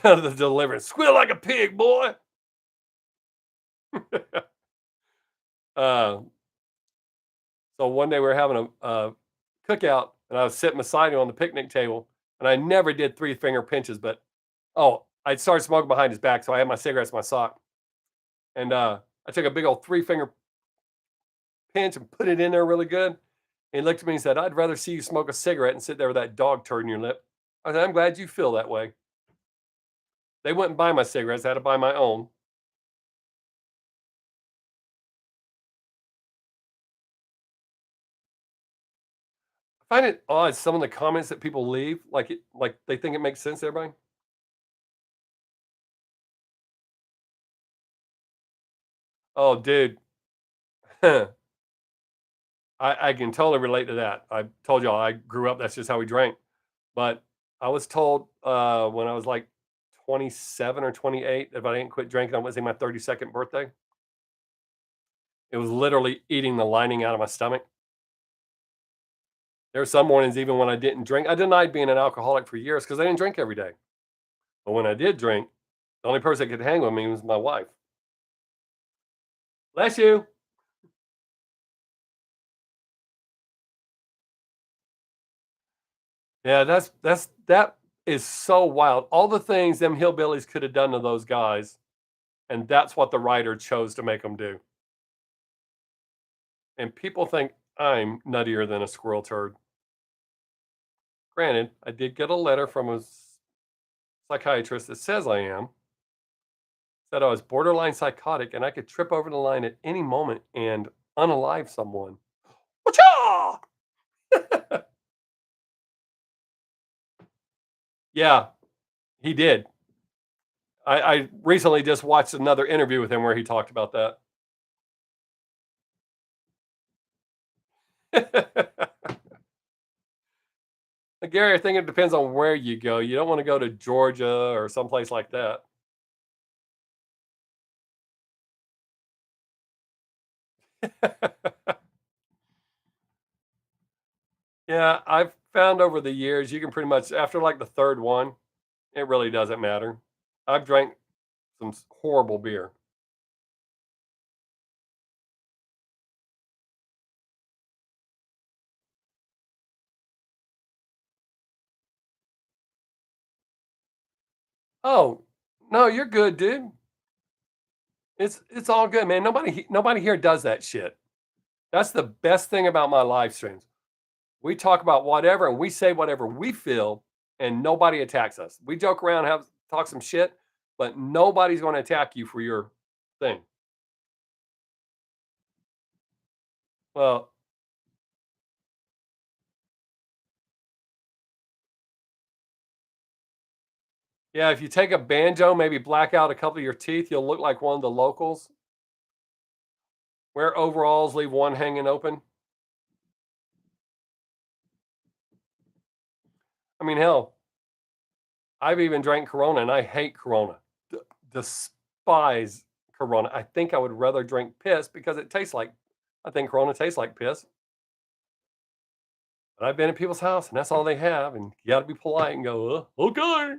The deliverance, squeal like a pig, boy. uh, so one day we were having a cookout, and I was sitting beside him on the picnic table, and I never did 3-finger pinches, but I started smoking behind his back, so I had my cigarettes in my sock, and I took a big old 3-finger pinch and put it in there really good. And he looked at me and said, "I'd rather see you smoke a cigarette and sit there with that dog turd in your lip." I said, "I'm glad you feel that way." They wouldn't buy my cigarettes; I had to buy my own. I find it odd some of the comments that people leave, like they think it makes sense to everybody. Oh, dude, I can totally relate to that. I told y'all I grew up. That's just how we drank. But I was told when I was like 27 or 28, if I didn't quit drinking on Wednesday, my 32nd birthday, it was literally eating the lining out of my stomach. There were some mornings, even when I didn't drink, I denied being an alcoholic for years because I didn't drink every day. But when I did drink, the only person that could hang with me was my wife. Bless you. Yeah, that is so wild. All the things them hillbillies could have done to those guys, and that's what the writer chose to make them do. And people think I'm nuttier than a squirrel turd. Granted, I did get a letter from a psychiatrist that says I am, said I was borderline psychotic and I could trip over the line at any moment and unalive someone. Wacha! Yeah, he did. I recently just watched another interview with him where he talked about that. Gary, I think it depends on where you go. You don't want to go to Georgia or someplace like that. Yeah, I've found over the years you can pretty much after like the third one, it really doesn't matter. I've drank some horrible beer. Oh, no, you're good, dude. It's all good, man. Nobody here does that shit. That's the best thing about my live streams. We talk about whatever and we say whatever we feel and nobody attacks us. We joke around, have talk some shit, but nobody's going to attack you for your thing. Well, yeah, if you take a banjo, maybe black out a couple of your teeth, you'll look like one of the locals. Wear overalls, leave one hanging open. I mean, hell, I've even drank Corona and I hate Corona. Despise Corona. I think I would rather drink piss because it tastes like, I think Corona tastes like piss. But I've been at people's house and that's all they have. And you got to be polite and go, okay.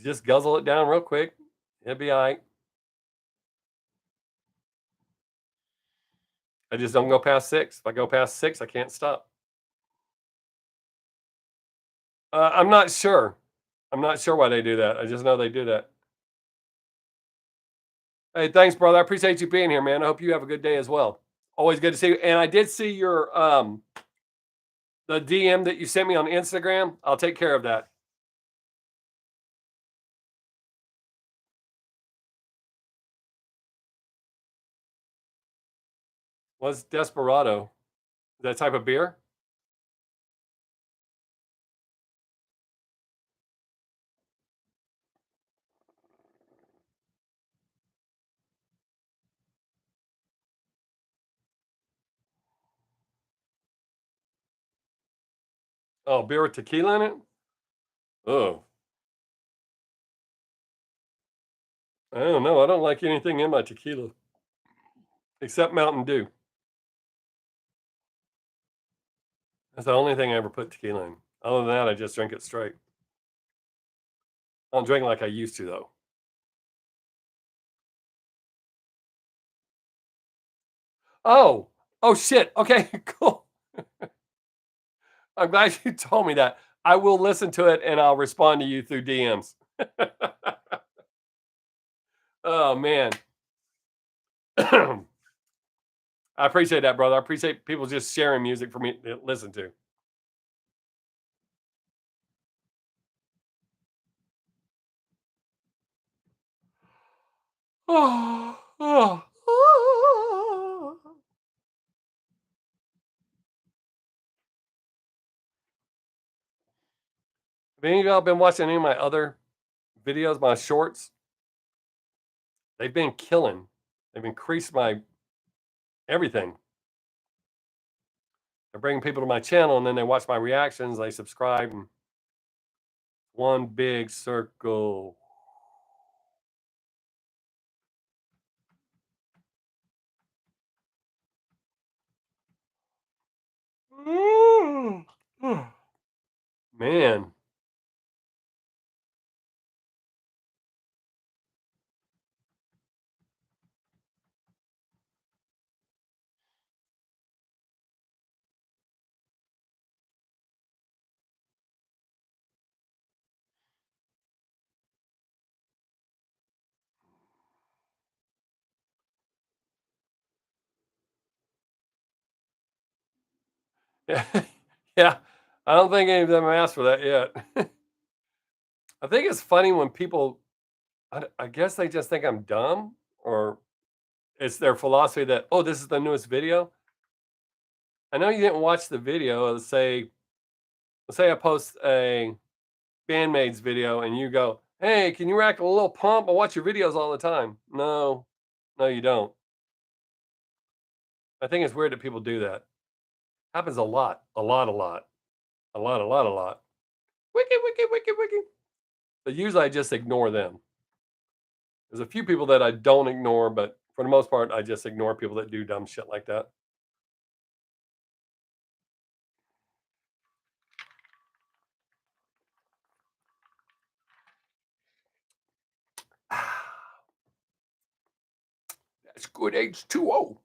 Just guzzle it down real quick. It'll be all right. I just don't go past six. If I go past six, I can't stop. I'm not sure. I'm not sure why they do that. I just know they do that. Hey, thanks, brother. I appreciate you being here, man. I hope you have a good day as well. Always good to see you. And I did see your the DM that you sent me on Instagram. I'll take care of that. What's Desperado? That type of beer? Oh, beer with tequila in it? Oh, I don't know. I don't like anything in my tequila except Mountain Dew. That's the only thing I ever put tequila in. Other than that, I just drink it straight. I don't drink like I used to though. Oh, oh shit. Okay, cool. I'm glad you told me that. I will listen to it and I'll respond to you through DMs. Oh man. I appreciate that, brother. I appreciate people just sharing music for me to listen to. Oh, oh, oh. Have any of y'all been watching any of my other videos, my shorts? They've been killing. They've increased my everything. I bring people to my channel, and then they watch my reactions, they subscribe, and one big circle. Man. Yeah. Yeah. I don't think any of them asked for that yet. I think it's funny when people, I guess they just think I'm dumb, or it's their philosophy that, oh, this is the newest video. I know you didn't watch the video. Let's say I post a Bandmaid's video and you go, hey, can you rack a little pump? I watch your videos all the time. No, no, you don't. I think it's weird that people do that. Happens a lot, a lot, a lot, a lot, a lot, a lot. Wiki, wiki, wiki, wiki. But usually I just ignore them. There's a few people that I don't ignore, but for the most part, I just ignore people that do dumb shit like that. That's good H2O.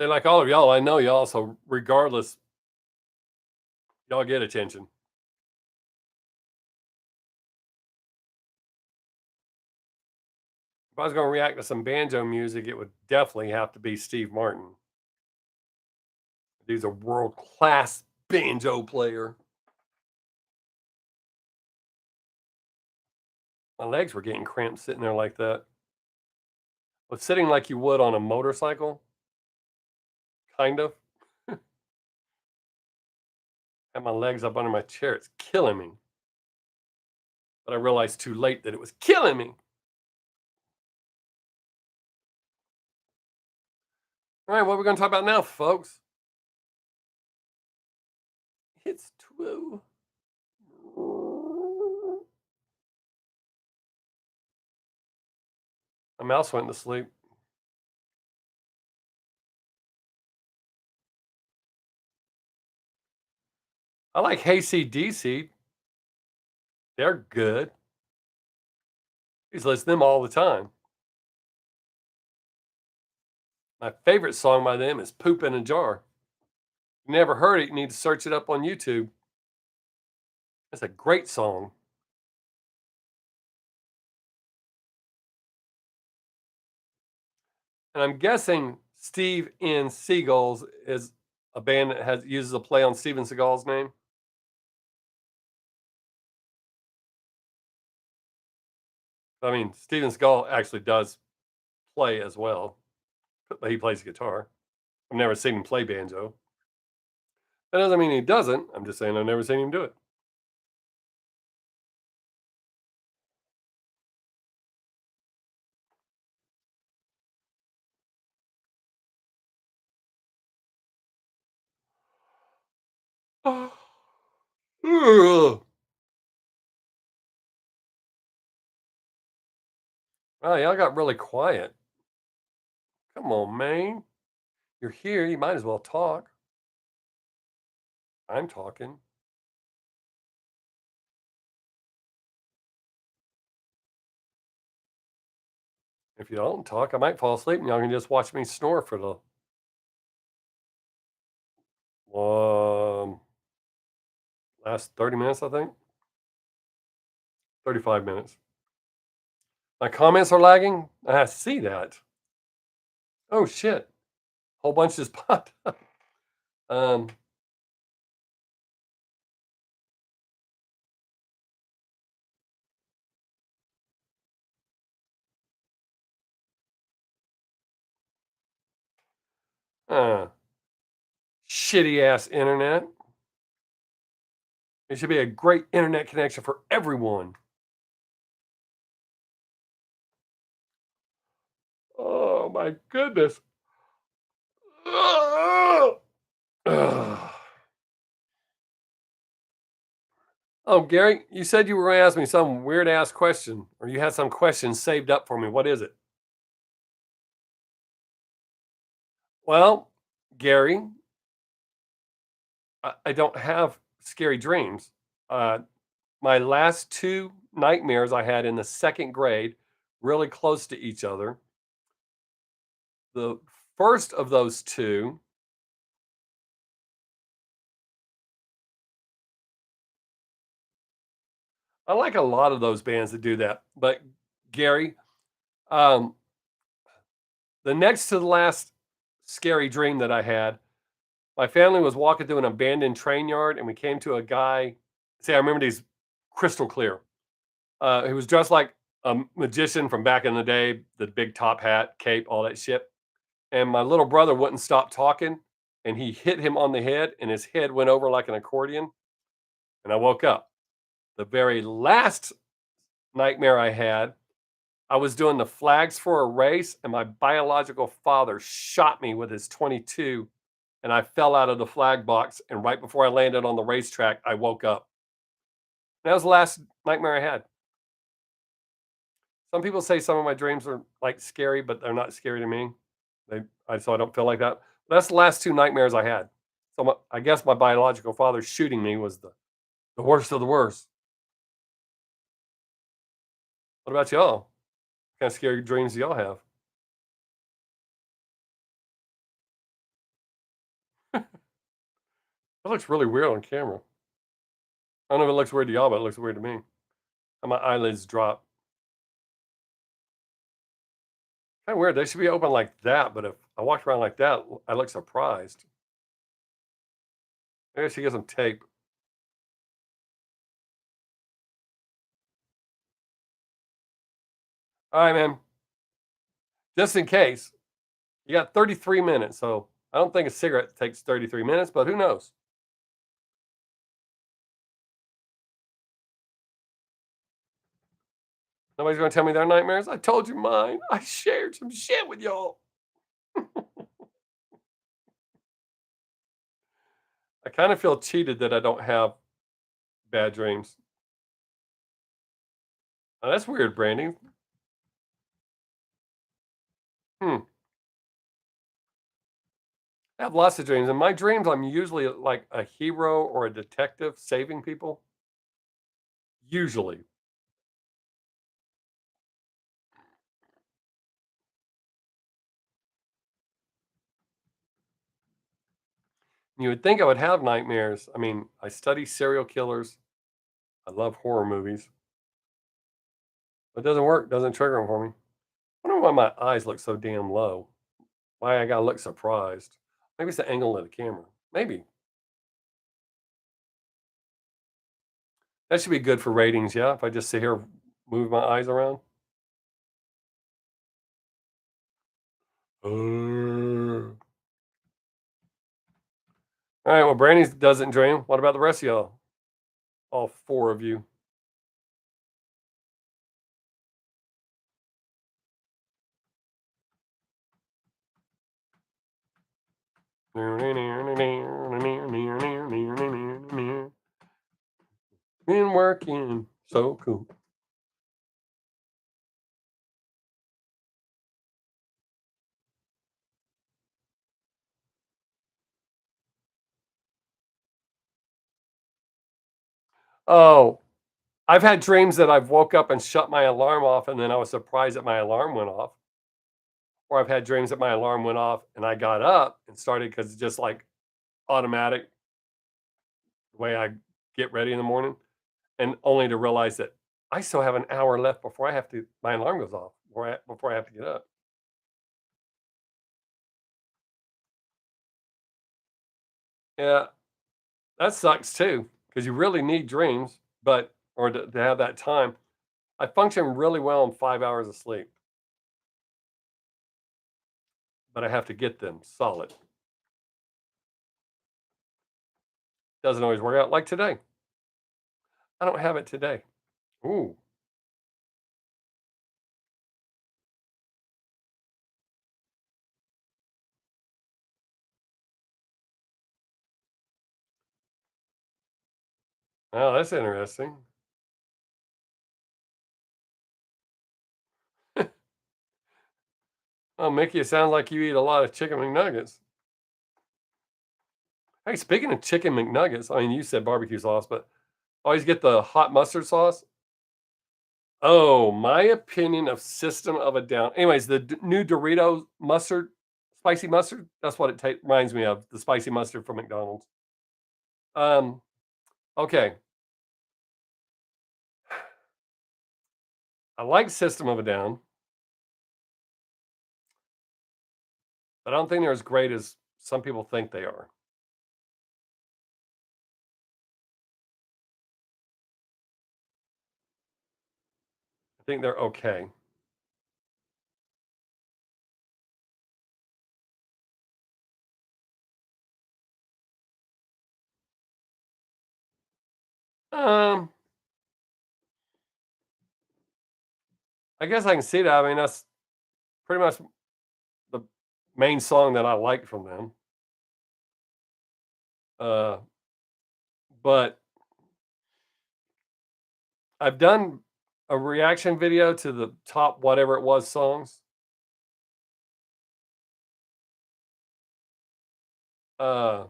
Say, like all of y'all, I know y'all, so regardless, y'all get attention. If I was going to react to some banjo music, it would definitely have to be Steve Martin. He's a world class banjo player. My legs were getting cramped sitting there like that. But sitting like you would on a motorcycle, kind of. Had my legs up under my chair. It's killing me. But I realized too late that it was killing me. All right, what are we going to talk about now, folks? It's 2. My mouse went to sleep. I like Hey DC. They're good. I used to listen to them all the time. My favorite song by them is Poop in a Jar. If you never heard it, you need to search it up on YouTube. It's a great song. And I'm guessing Steve N. Seagulls is a band that uses a play on Steven Seagal's name. I mean, Steven Seagal actually does play as well, but he plays guitar. I've never seen him play banjo. That doesn't mean he doesn't. I'm just saying I've never seen him do it. Ugh. Wow, y'all got really quiet. Come on, man. You're here. You might as well talk. I'm talking. If you don't talk, I might fall asleep and y'all can just watch me snore for the last 30 minutes, I think. 35 minutes. My comments are lagging. I see that. Oh shit. Whole bunch just popped up. Um, uh, Shitty ass internet. It should be a great internet connection for everyone. Oh my goodness. Oh, Gary, you said you were going to ask me some weird ass question, or you had some questions saved up for me. What is it? Well, Gary, I don't have scary dreams. Uh, my last two nightmares I had in the second grade, really close to each other. The first of those two, I like a lot of those bands that do that. But Gary, um, the next to the last scary dream that I had, my family was walking through an abandoned train yard, and we came to a guy. See, I remember these crystal clear. He was dressed like a magician from back in the day, the big top hat, cape, all that shit. And my little brother wouldn't stop talking, and he hit him on the head, and his head went over like an accordion. And I woke up. The very last nightmare I had, I was doing the flags for a race, and my biological father shot me with his 22, and I fell out of the flag box. And right before I landed on the racetrack, I woke up. That was the last nightmare I had. Some people say some of my dreams are like scary, but they're not scary to me. So I don't feel like that. That's the last two nightmares I had. So I guess my biological father shooting me was the worst of the worst. What about y'all? What kind of scary dreams do y'all have? That looks really weird on camera. I don't know if it looks weird to y'all, but it looks weird to me. And my eyelids drop. Kind of weird. They should be open like that, but if I walked around like that, I look surprised. Maybe I should get some tape. All right, man. Just in case, you got 33 minutes. So I don't think a cigarette takes 33 minutes, but who knows? Nobody's going to tell me their nightmares. I told you mine. I shared some shit with y'all. I kind of feel cheated that I don't have bad dreams. Oh, that's weird, Brandy. Hmm. I have lots of dreams. In my dreams, I'm usually like a hero or a detective saving people. Usually. You would think I would have nightmares. I mean, I study serial killers. I love horror movies. But it doesn't work, doesn't trigger them for me. I don't know why my eyes look so damn low. Why I gotta look surprised. Maybe it's the angle of the camera. Maybe. That should be good for ratings, yeah, if I just sit here, move my eyes around. Uh. Alright, well, Brandy doesn't dream. What about the rest of y'all? All 4 of you. Been working. So cool. Oh, I've had dreams that I've woke up and shut my alarm off, and then I was surprised that my alarm went off. Or I've had dreams that my alarm went off and I got up and started because it's just like automatic the way I get ready in the morning, and only to realize that I still have an hour left before my alarm goes off, before I have to get up. Yeah, that sucks too because you really need dreams, but or to have that time. I function really well on 5 hours of sleep, but I have to get them solid. Doesn't always work out like today. I don't have it today. Ooh. Oh, that's interesting. Oh, Mickey, it sounds like you eat a lot of chicken McNuggets. Hey, speaking of chicken McNuggets, I mean, you said barbecue sauce, but always get the hot mustard sauce. Oh, my opinion of System of a Down. Anyways, the new Dorito mustard, spicy mustard. That's what it reminds me of. The spicy mustard from McDonald's. Um, okay. I like System of a Down, but I don't think they're as great as some people think they are. I think they're okay. Um, I guess I can see that. I mean, that's pretty much the main song that I like from them. Uh, but I've done a reaction video to the top whatever it was songs. Uh,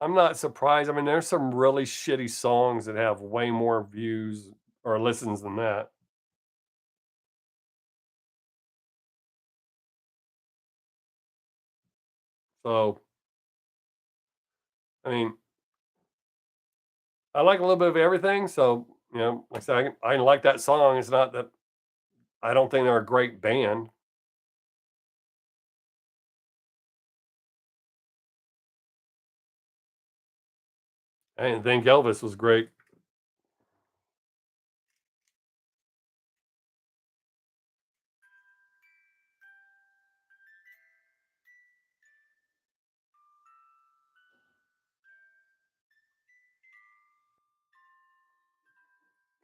I'm not surprised. I mean, there's some really shitty songs that have way more views or listens than that. So, I mean, I like a little bit of everything. So, like I said, I like that song. It's not that I don't think they're a great band. I didn't think Elvis was great.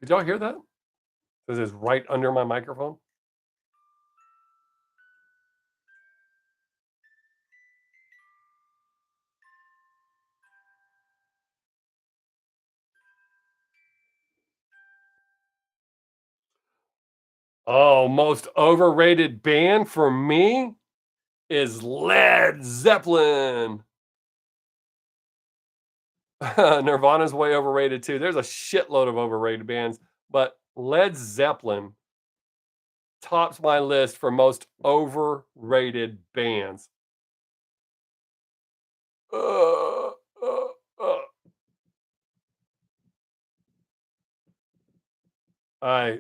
Did y'all hear that? Because it's right under my microphone. Oh, most overrated band for me is Led Zeppelin. Nirvana's way overrated too. There's a shitload of overrated bands, but Led Zeppelin tops my list for most overrated bands. Uh, uh, uh. I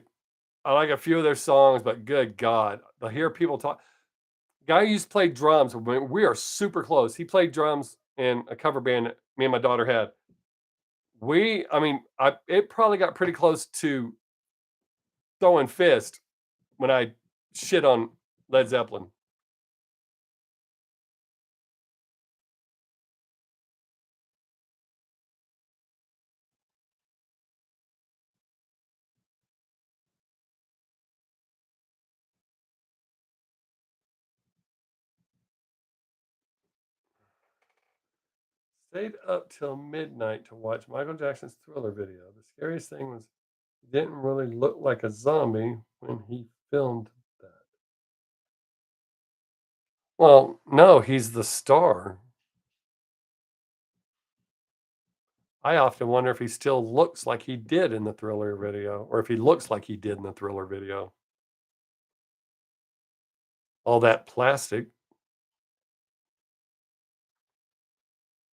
I like a few of their songs, but good God, I hear people talk. Guy who used to play drums. We are super close. He played drums in a cover band that me and my daughter had. I mean, it probably got pretty close to throwing fist when I shit on Led Zeppelin. Stayed up till midnight to watch Michael Jackson's Thriller video. The scariest thing was he didn't really look like a zombie when he filmed that. Well, no, he's the star. I often wonder if he still looks like he did in the Thriller video, or if he looks like he did in the Thriller video. All that plastic.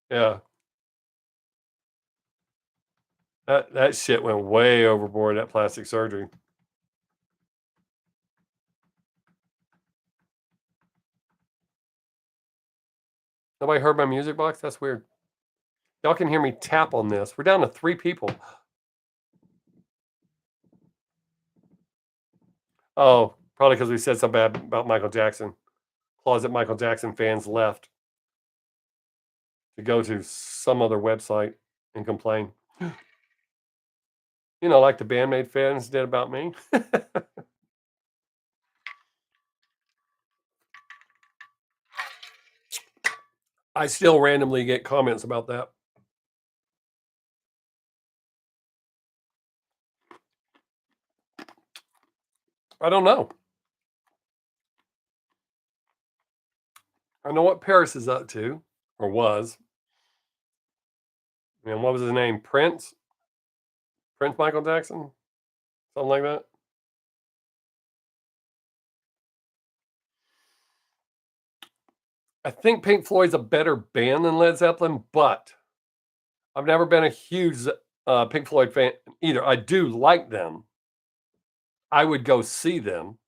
Yeah. That shit went way overboard, that plastic surgery. Nobody heard my music box? That's weird. Y'all can hear me tap on this. We're down to 3 people. Oh, probably because we said so bad about Michael Jackson. Closet Michael Jackson fans left to go to some other website and complain. Like the Bandmate fans did about me. I still randomly get comments about that. I don't know. I know what Paris is up to, or was. And what was his name? Prince? Prince Michael Jackson? Something like that? I think Pink Floyd's a better band than Led Zeppelin, but I've never been a huge Pink Floyd fan either. I do like them. I would go see them.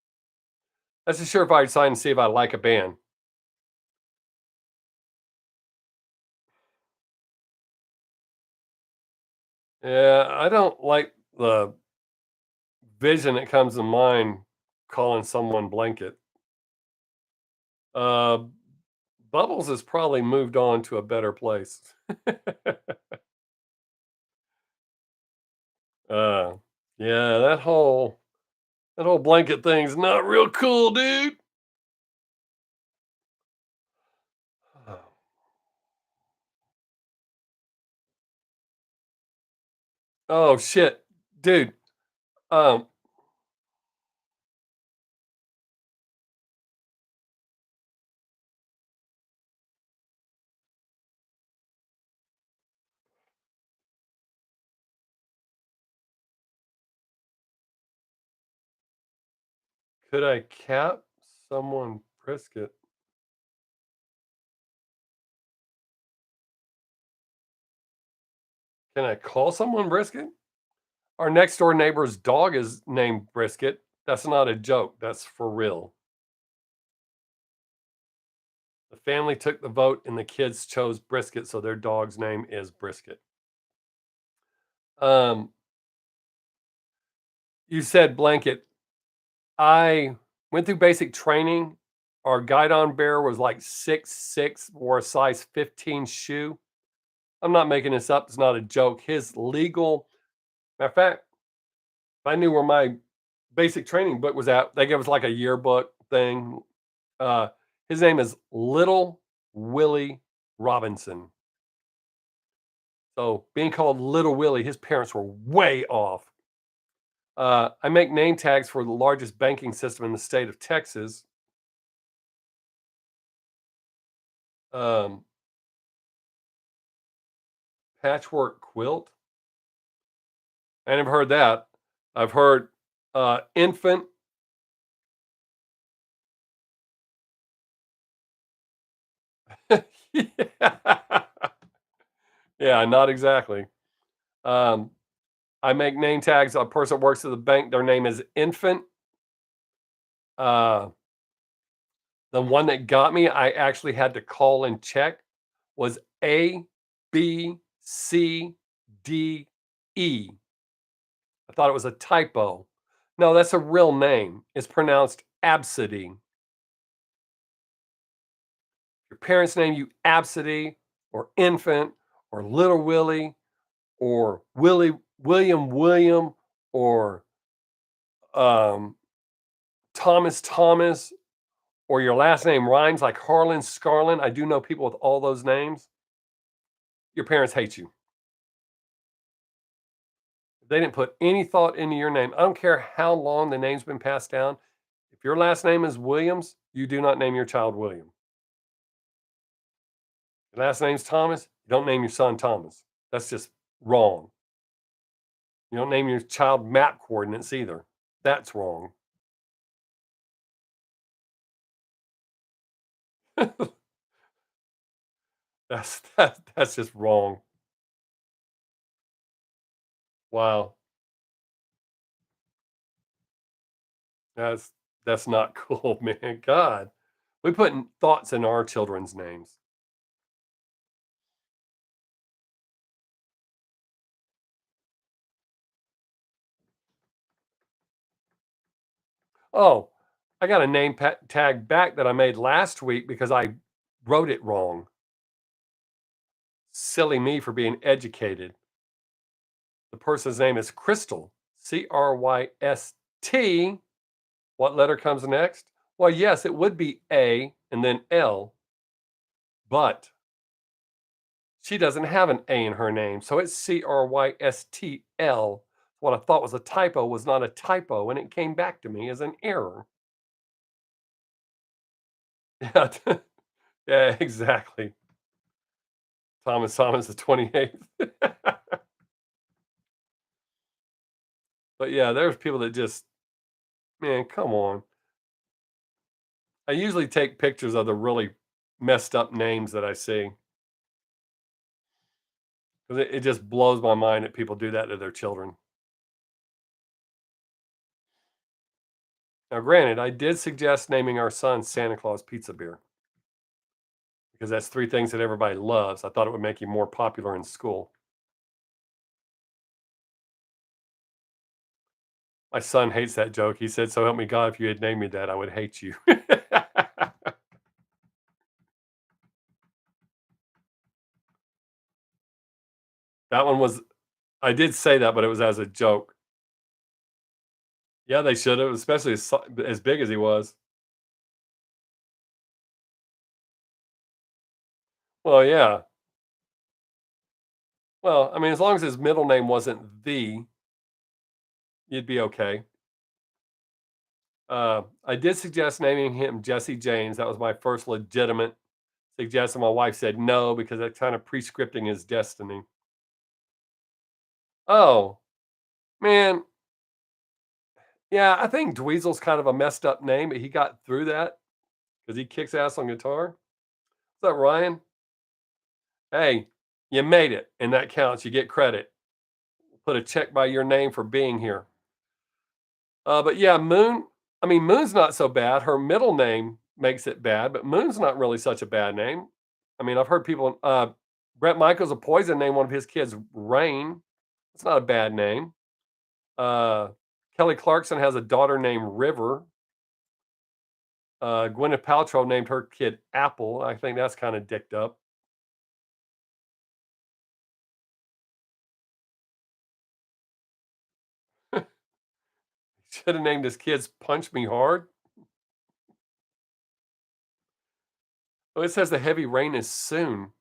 That's a surefire sign to see if I like a band. Yeah, I don't like the vision that comes to mind calling someone blanket. Uh, Bubbles has probably moved on to a better place. uh, yeah, that whole blanket thing's not real cool, dude. Oh shit, dude. Um, could I cap someone brisket? Can I call someone brisket? Our next door neighbor's dog is named Brisket. That's not a joke. That's for real. The family took the vote and the kids chose Brisket, so their dog's name is Brisket. Um, you said blanket. I went through basic training. Our guidon bear was like 6'6", wore a size 15 shoe. I'm not making this up. It's not a joke. His legal, matter of fact, if I knew where my basic training book was at, they gave us like a yearbook thing. Uh, his name is Little Willie Robinson. So being called Little Willie, his parents were way off. I make name tags for the largest banking system in the state of Texas. Um, Patchwork quilt. I never heard that. I've heard infant. Yeah. Yeah, not exactly. Um, I make name tags. A person that works at the bank, their name is Infant. Uh, the one that got me, I actually had to call and check, was ABCDE. I thought it was a typo. No, that's a real name. It's pronounced Absidy. Your parents name you Absidy or Infant or Little Willie or William or um, Thomas or your last name rhymes like Harlan Scarlin. I do know people with all those names. Your parents hate you. They didn't put any thought into your name. I don't care how long the name's been passed down. If your last name is Williams, you do not name your child William. Your last name's Thomas, you don't name your son Thomas. That's just wrong. You don't name your child map coordinates either. That's wrong. That's just wrong. Wow. That's that's not cool, man. God. We put thoughts in our children's names. Oh, I got a name tag back that I made last week because I wrote it wrong. Silly me for being educated. The person's name is Crystal, Cryst. What letter comes next? Well, yes, it would be A and then L, but she doesn't have an A in her name, so it's Crystl. What I thought was a typo was not a typo, and it came back to me as an error. Yeah, yeah, exactly. Thomas the 28th. But yeah, there's people that just, man, come on. I usually take pictures of the really messed up names that I see, 'cause it just blows my mind that people do that to their children. Now, granted, I did suggest naming our son Santa Claus Pizza Beer because that's 3 things that everybody loves. I thought it would make him more popular in school. My son hates that joke. He said, "So help me God, if you had named me that, I would hate you." That one was I did say that, but it was as a joke. Yeah, they should have, especially as big as he was. Well, yeah. Well, I mean, as long as his middle name wasn't you'd be okay. I did suggest naming him Jesse James. That was my first legitimate suggestion. My wife said no because that's kind of prescripting his destiny. Oh, man. Yeah, I think Dweezil's kind of a messed up name, but he got through that because he kicks ass on guitar. What's up, Ryan? Hey, you made it, and that counts. You get credit. Put a check by your name for being here. But yeah, Moon. I mean, Moon's not so bad. Her middle name makes it bad, but Moon's not really such a bad name. I mean, I've heard people. Brett Michaels of Poison named one of his kids Rain. It's not a bad name. Uh, Kelly Clarkson has a daughter named River. Gwyneth Paltrow named her kid Apple. I think that's kind of dicked up. Should have named his kids Punch Me Hard. Oh, it says the heavy rain is soon.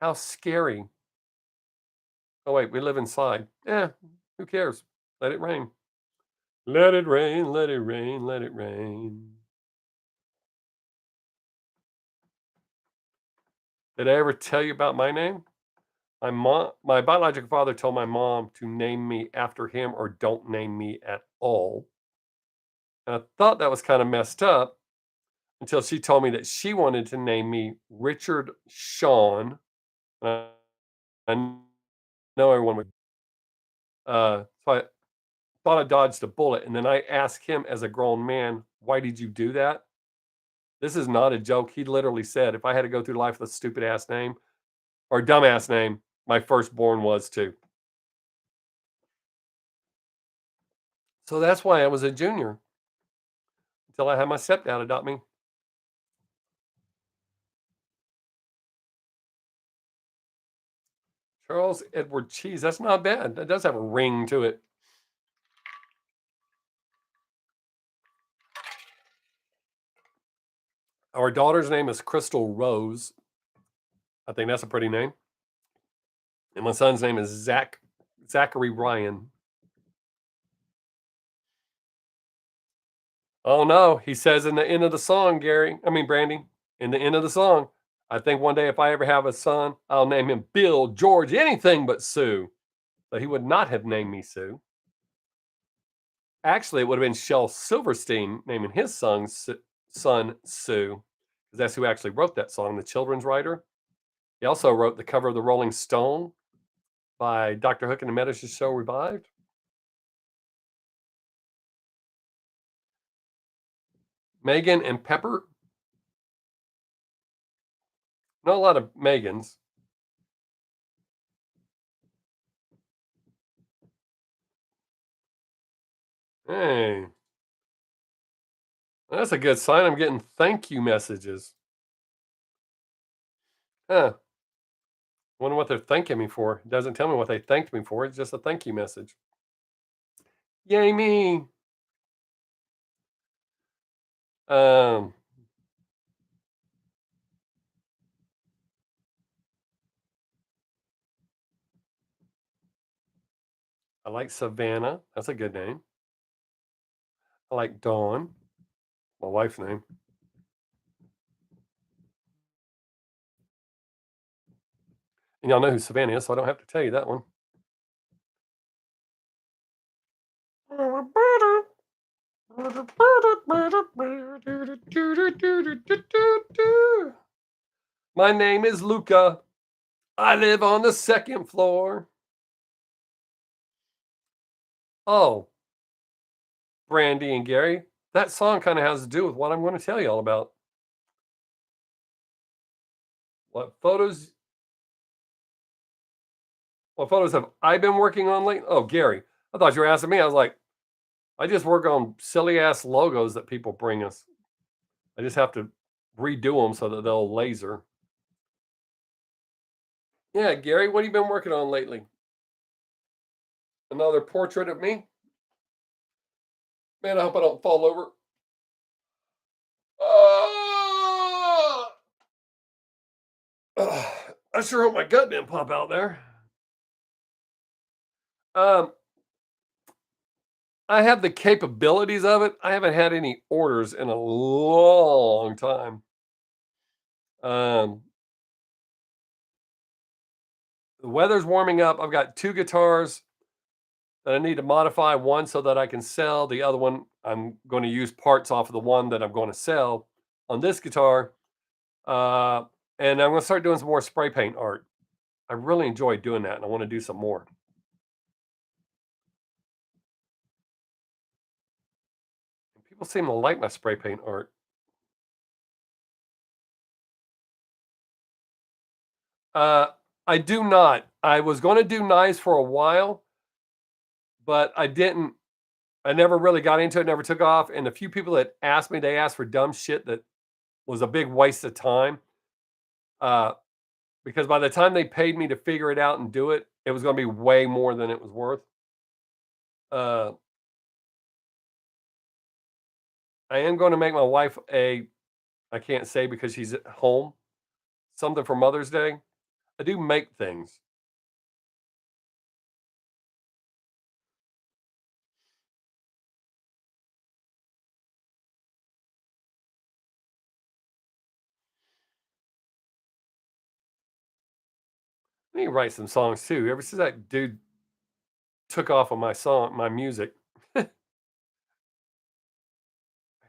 How scary. Oh, wait, we live inside. Yeah, who cares? Let it rain. Let it rain, let it rain, let it rain. Did I ever tell you about my name? My biological father told my mom to name me after him or don't name me at all. And I thought that was kind of messed up until she told me that she wanted to name me Richard Sean. Uh, I know everyone would. So I thought I dodged a bullet. And then I asked him as a grown man, why did you do that? This is not a joke. He literally said, if I had to go through life with a stupid ass name or dumbass name, my firstborn was too. So that's why I was a junior until I had my stepdad adopt me. Charles Edward Cheese. That's not bad. That does have a ring to it. Our daughter's name is Crystal Rose. I think that's a pretty name. And my son's name is Zachary Ryan. Oh no, he says in the end of the song, Brandy, in the end of the song, I think one day if I ever have a son, I'll name him Bill, George, anything but Sue. So he would not have named me Sue. Actually, it would have been Shel Silverstein naming his son Sue, because that's who actually wrote that song, the children's writer. He also wrote the cover of the Rolling Stone by Dr. Hook and the Medicine Show Revived. Megan and Pepper. Not a lot of Megans. Hey, that's a good sign. I'm getting thank you messages. Huh. Wonder what they're thanking me for. It doesn't tell me what they thanked me for. It's just a thank you message. Yay me! Um, I like Savannah. That's a good name. I like Dawn, my wife's name. And y'all know who Savannah is, so I don't have to tell you that one. My name is Luca. I live on the second floor. Oh, Brandy and Gary, that song kind of has to do with what I'm going to tell you all about. What photos? What photos have I been working on lately? Oh, Gary, I thought you were asking me. I was like, I just work on silly ass logos that people bring us. I just have to redo them so that they'll laser. Yeah, Gary, what have you been working on lately? Another portrait of me? Man, I hope I don't fall over. Oh! I sure hope my gut didn't pop out there. Um, I have the capabilities of it. I haven't had any orders in a long time. Um, the weather's warming up. I've got 2 guitars that I need to modify, one so that I can sell, the other one I'm gonna use parts off of the one that I'm gonna sell on this guitar, uh, and I'm gonna start doing some more spray paint art. I really enjoy doing that, and I wanna do some more. And people seem to like my spray paint art. Uh, I do not. I was gonna do knives for a while, but I didn't. I never really got into it, never took off, and the few people that asked me, they asked for dumb shit that was a big waste of time, uh, because by the time they paid me to figure it out and do it, it was gonna be way more than it was worth. Uh, I am gonna make my wife a I can't say because she's at home, something for Mother's Day. I do make things. I need to write some songs too. Ever since that dude took off on my music, I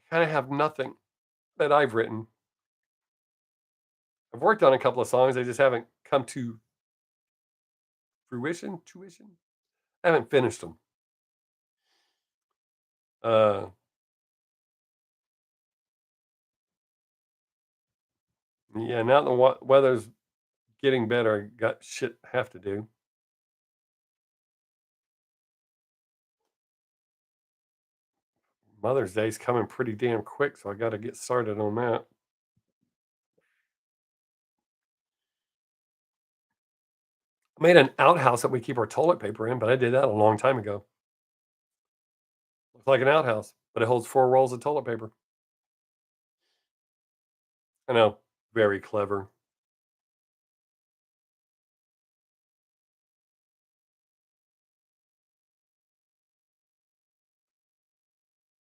kinda have nothing that I've written. I've worked on a couple of songs, they just haven't come to fruition, tuition? I haven't finished them. Uh, yeah, now the weather's getting better, I got shit I have to do. Mother's Day's coming pretty damn quick, so I gotta get started on that. I made an outhouse that we keep our toilet paper in, but I did that a long time ago. Looks like an outhouse, but it holds 4 rolls of toilet paper. I know, very clever.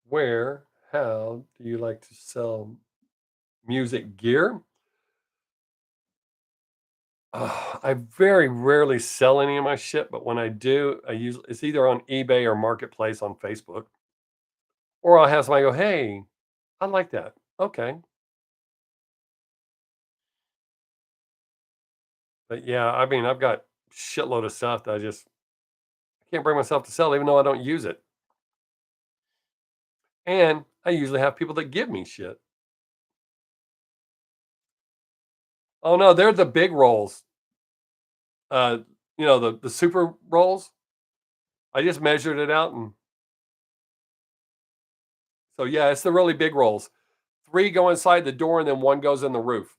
Where, how do you like to sell music gear? I very rarely sell any of my shit, but when I do, I usually it's either on eBay or Marketplace on Facebook, or I'll have somebody go, "Hey, I like that." Okay, but yeah, I mean, I've got shitload of stuff that I can't bring myself to sell, even though I don't use it, and I usually have people that give me shit. Oh no, they're the big rolls. Uh, the super rolls. I just measured it out, and so yeah, it's the really big rolls. 3 go inside the door, and then 1 goes in the roof.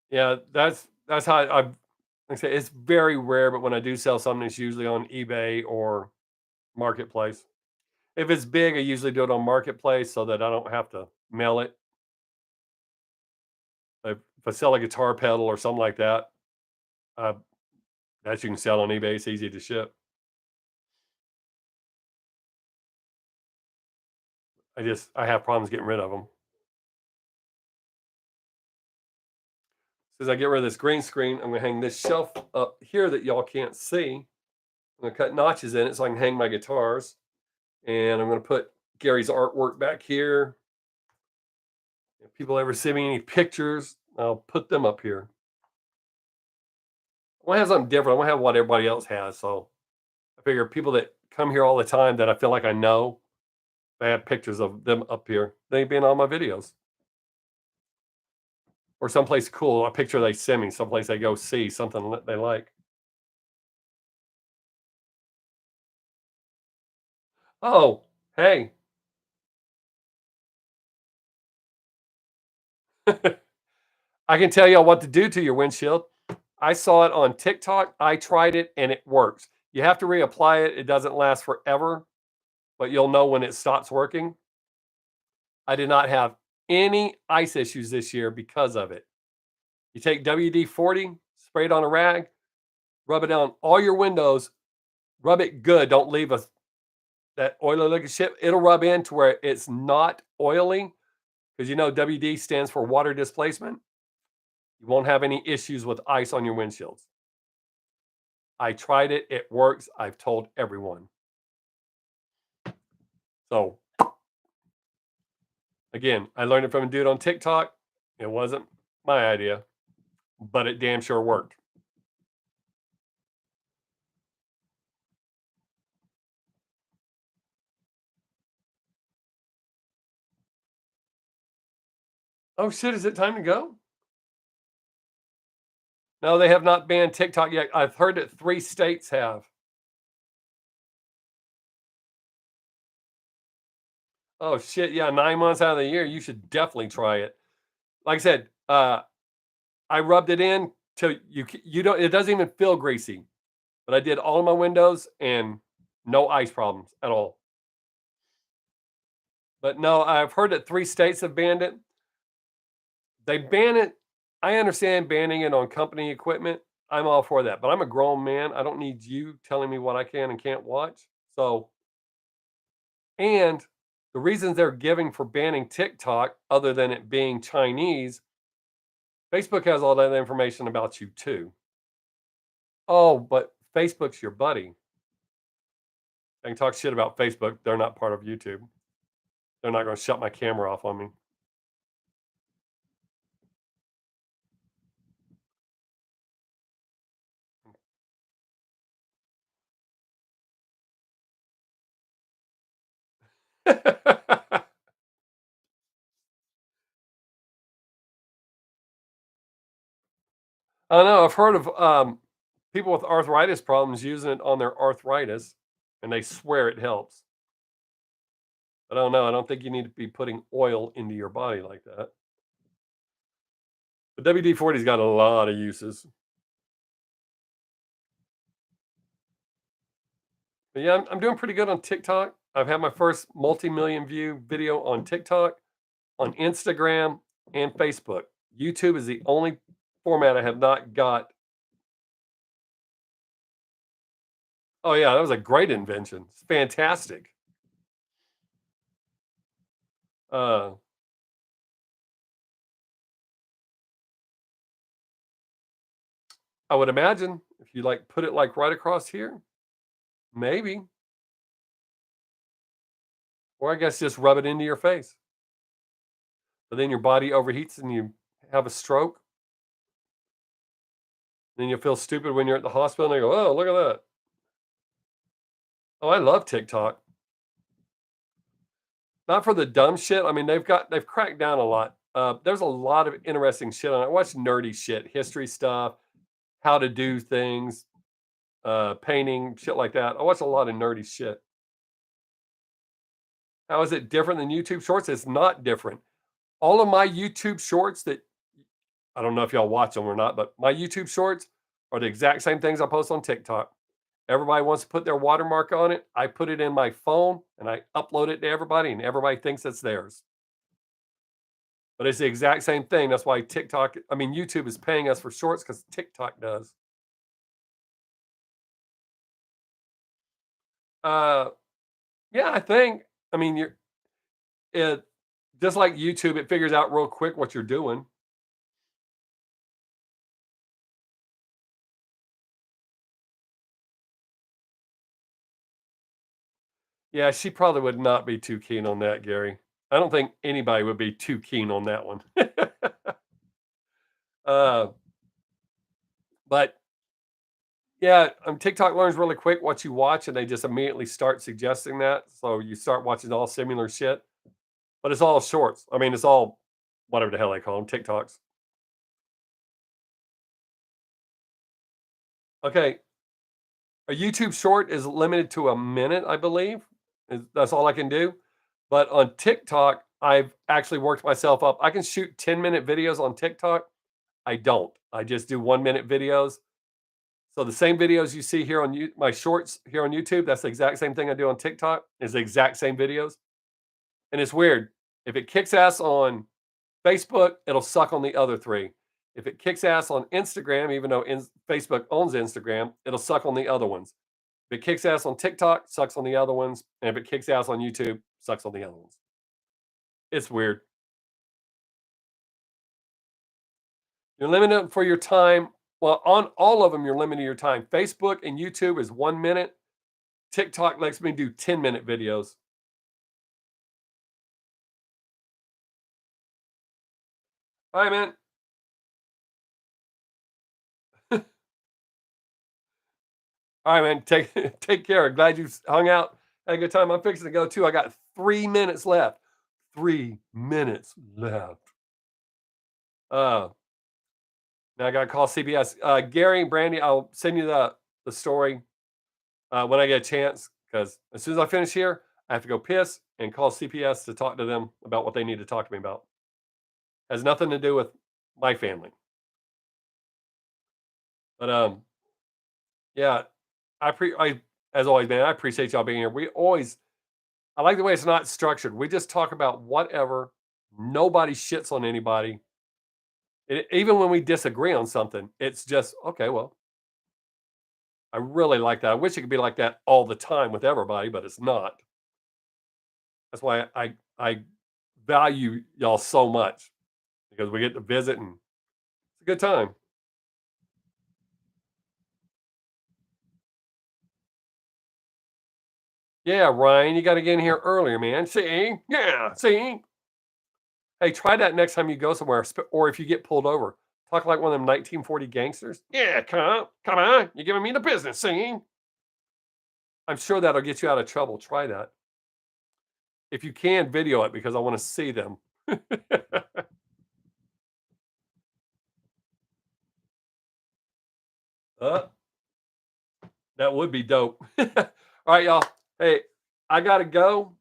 Yeah, that's how I've like I say, it's very rare, but when I do sell something, it's usually on eBay or Marketplace. If it's big, I usually do it on Marketplace so that I don't have to mail it. If I sell a guitar pedal or something like that, uh, that you can sell on eBay, it's easy to ship. I have problems getting rid of them. As I get rid of this green screen, I'm gonna hang this shelf up here that y'all can't see. I'm gonna cut notches in it so I can hang my guitars. And I'm gonna put Gary's artwork back here. If people ever send me any pictures, I'll put them up here. I want to have something different. I want to have what everybody else has. So I figure people that come here all the time that I feel like I know, I have pictures of them up here. They've been on my videos. Or someplace cool, a picture they send me, someplace they go see, something that they like. Oh, hey. I can tell y'all what to do to your windshield. I saw it on TikTok. I tried it and it works. You have to reapply it. It doesn't last forever, but you'll know when it stops working. I did not have any ice issues this year because of it. You take WD-40, spray it on a rag, rub it on all your windows, rub it good. Don't leave that oily looking shit. It'll rub in to where it's not oily because you know WD stands for water displacement. You won't have any issues with ice on your windshields. I tried it. It works. I've told everyone. So again, I learned it from a dude on TikTok. It wasn't my idea, but it damn sure worked. Oh shit, is it time to go? No, they have not banned TikTok yet. I've heard that 3 states have. Oh shit, yeah, 9 months out of the year, you should definitely try it. Like I said, I rubbed it in till you don't it doesn't even feel greasy, but I did all of my windows and no ice problems at all. But no, I've heard that 3 states have banned it. They ban it. I understand banning it on company equipment. I'm all for that, but I'm a grown man. I don't need you telling me what I can and can't watch. So, and the reasons they're giving for banning TikTok, other than it being Chinese, Facebook has all that information about you too. Oh, but Facebook's your buddy. I can talk shit about Facebook. They're not part of YouTube. They're not going to shut my camera off on me. I know. I've heard of people with arthritis problems using it on their arthritis, and they swear it helps. I don't know. I don't think you need to be putting oil into your body like that. But WD-40's got a lot of uses. But yeah, I'm doing pretty good on TikTok. I've had my first multi-million view video on TikTok, on Instagram, and Facebook. YouTube is the only format I have not got. Oh yeah, that was a great invention. It's fantastic. Uh, I would imagine if you like put it like right across here, maybe. Or I guess just rub it into your face. But then your body overheats and you have a stroke. Then you feel stupid when you're at the hospital and they go, "Oh, look at that." Oh, I love TikTok. Not for the dumb shit. I mean, they've cracked down a lot. There's a lot of interesting shit on it. I watch nerdy shit, history stuff, how to do things, painting, shit like that. I watch a lot of nerdy shit. How is it different than YouTube Shorts? It's not different. All of my YouTube Shorts that I don't know if y'all watch them or not, but my YouTube shorts are the exact same things I post on TikTok. Everybody wants to put their watermark on it. I put it in my phone and I upload it to everybody, and everybody thinks it's theirs. But it's the exact same thing. That's why YouTube is paying us for shorts because TikTok does. Uh, yeah, I think. I mean, you're it just like YouTube. It figures out real quick what you're doing. Yeah, she probably would not be too keen on that, Gary. I don't think anybody would be too keen on that one. uh, but yeah, TikTok learns really quick what you watch, and they just immediately start suggesting that. So you start watching all similar shit, but it's all shorts. I mean, it's all whatever the hell they call them, TikToks. Okay, a YouTube short is limited to a minute, I believe. That's all I can do. But on TikTok, I've actually worked myself up. I can shoot 10-minute videos on TikTok. I don't. I just do 1-minute videos. So the same videos you see here on my shorts here on YouTube, that's the exact same thing I do on TikTok. Is the exact same videos. And it's weird. If it kicks ass on Facebook, it'll suck on the other three. If it kicks ass on Instagram, even though Facebook owns Instagram, it'll suck on the other ones. If it kicks ass on TikTok, sucks on the other ones. And if it kicks ass on YouTube, sucks on the other ones. It's weird. You're limited for your time. Well, on all of them, you're limiting your time. Facebook and YouTube is 1 minute. TikTok lets me do 10-minute videos. All right, man. All right, man. Take care. Glad you hung out. Had a good time. I'm fixing to go too. I got 3 minutes left. 3 minutes left. Uh, Now I got to call CBS. Gary and Brandy, I'll send you the story when I get a chance because as soon as I finish here, I have to go piss and call CPS to talk to them about what they need to talk to me about. Has nothing to do with my family. But yeah, I as always, man, I appreciate y'all being here. I like the way it's not structured. We just talk about whatever. Nobody shits on anybody. Even when we disagree on something, it's just okay. Well, I really like that. I wish it could be like that all the time with everybody, but it's not. That's why I value y'all so much because we get to visit and it's a good time. Yeah, Ryan, you got to get in here earlier, man. See, yeah, see. Hey, try that next time you go somewhere, or if you get pulled over. Talk like one of them 1940 gangsters. Yeah, come on, you're giving me the business. See, I'm sure that'll get you out of trouble. Try that if you can. Video it because I want to see them. uh, that would be dope. All right, y'all. Hey, I gotta go.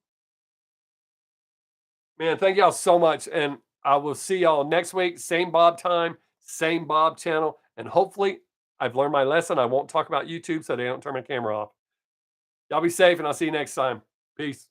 Man, thank y'all so much. And I will see y'all next week. Same Bob time, same Bob channel. And hopefully, I've learned my lesson. I won't talk about YouTube so they don't turn my camera off. Y'all be safe, and I'll see you next time. Peace.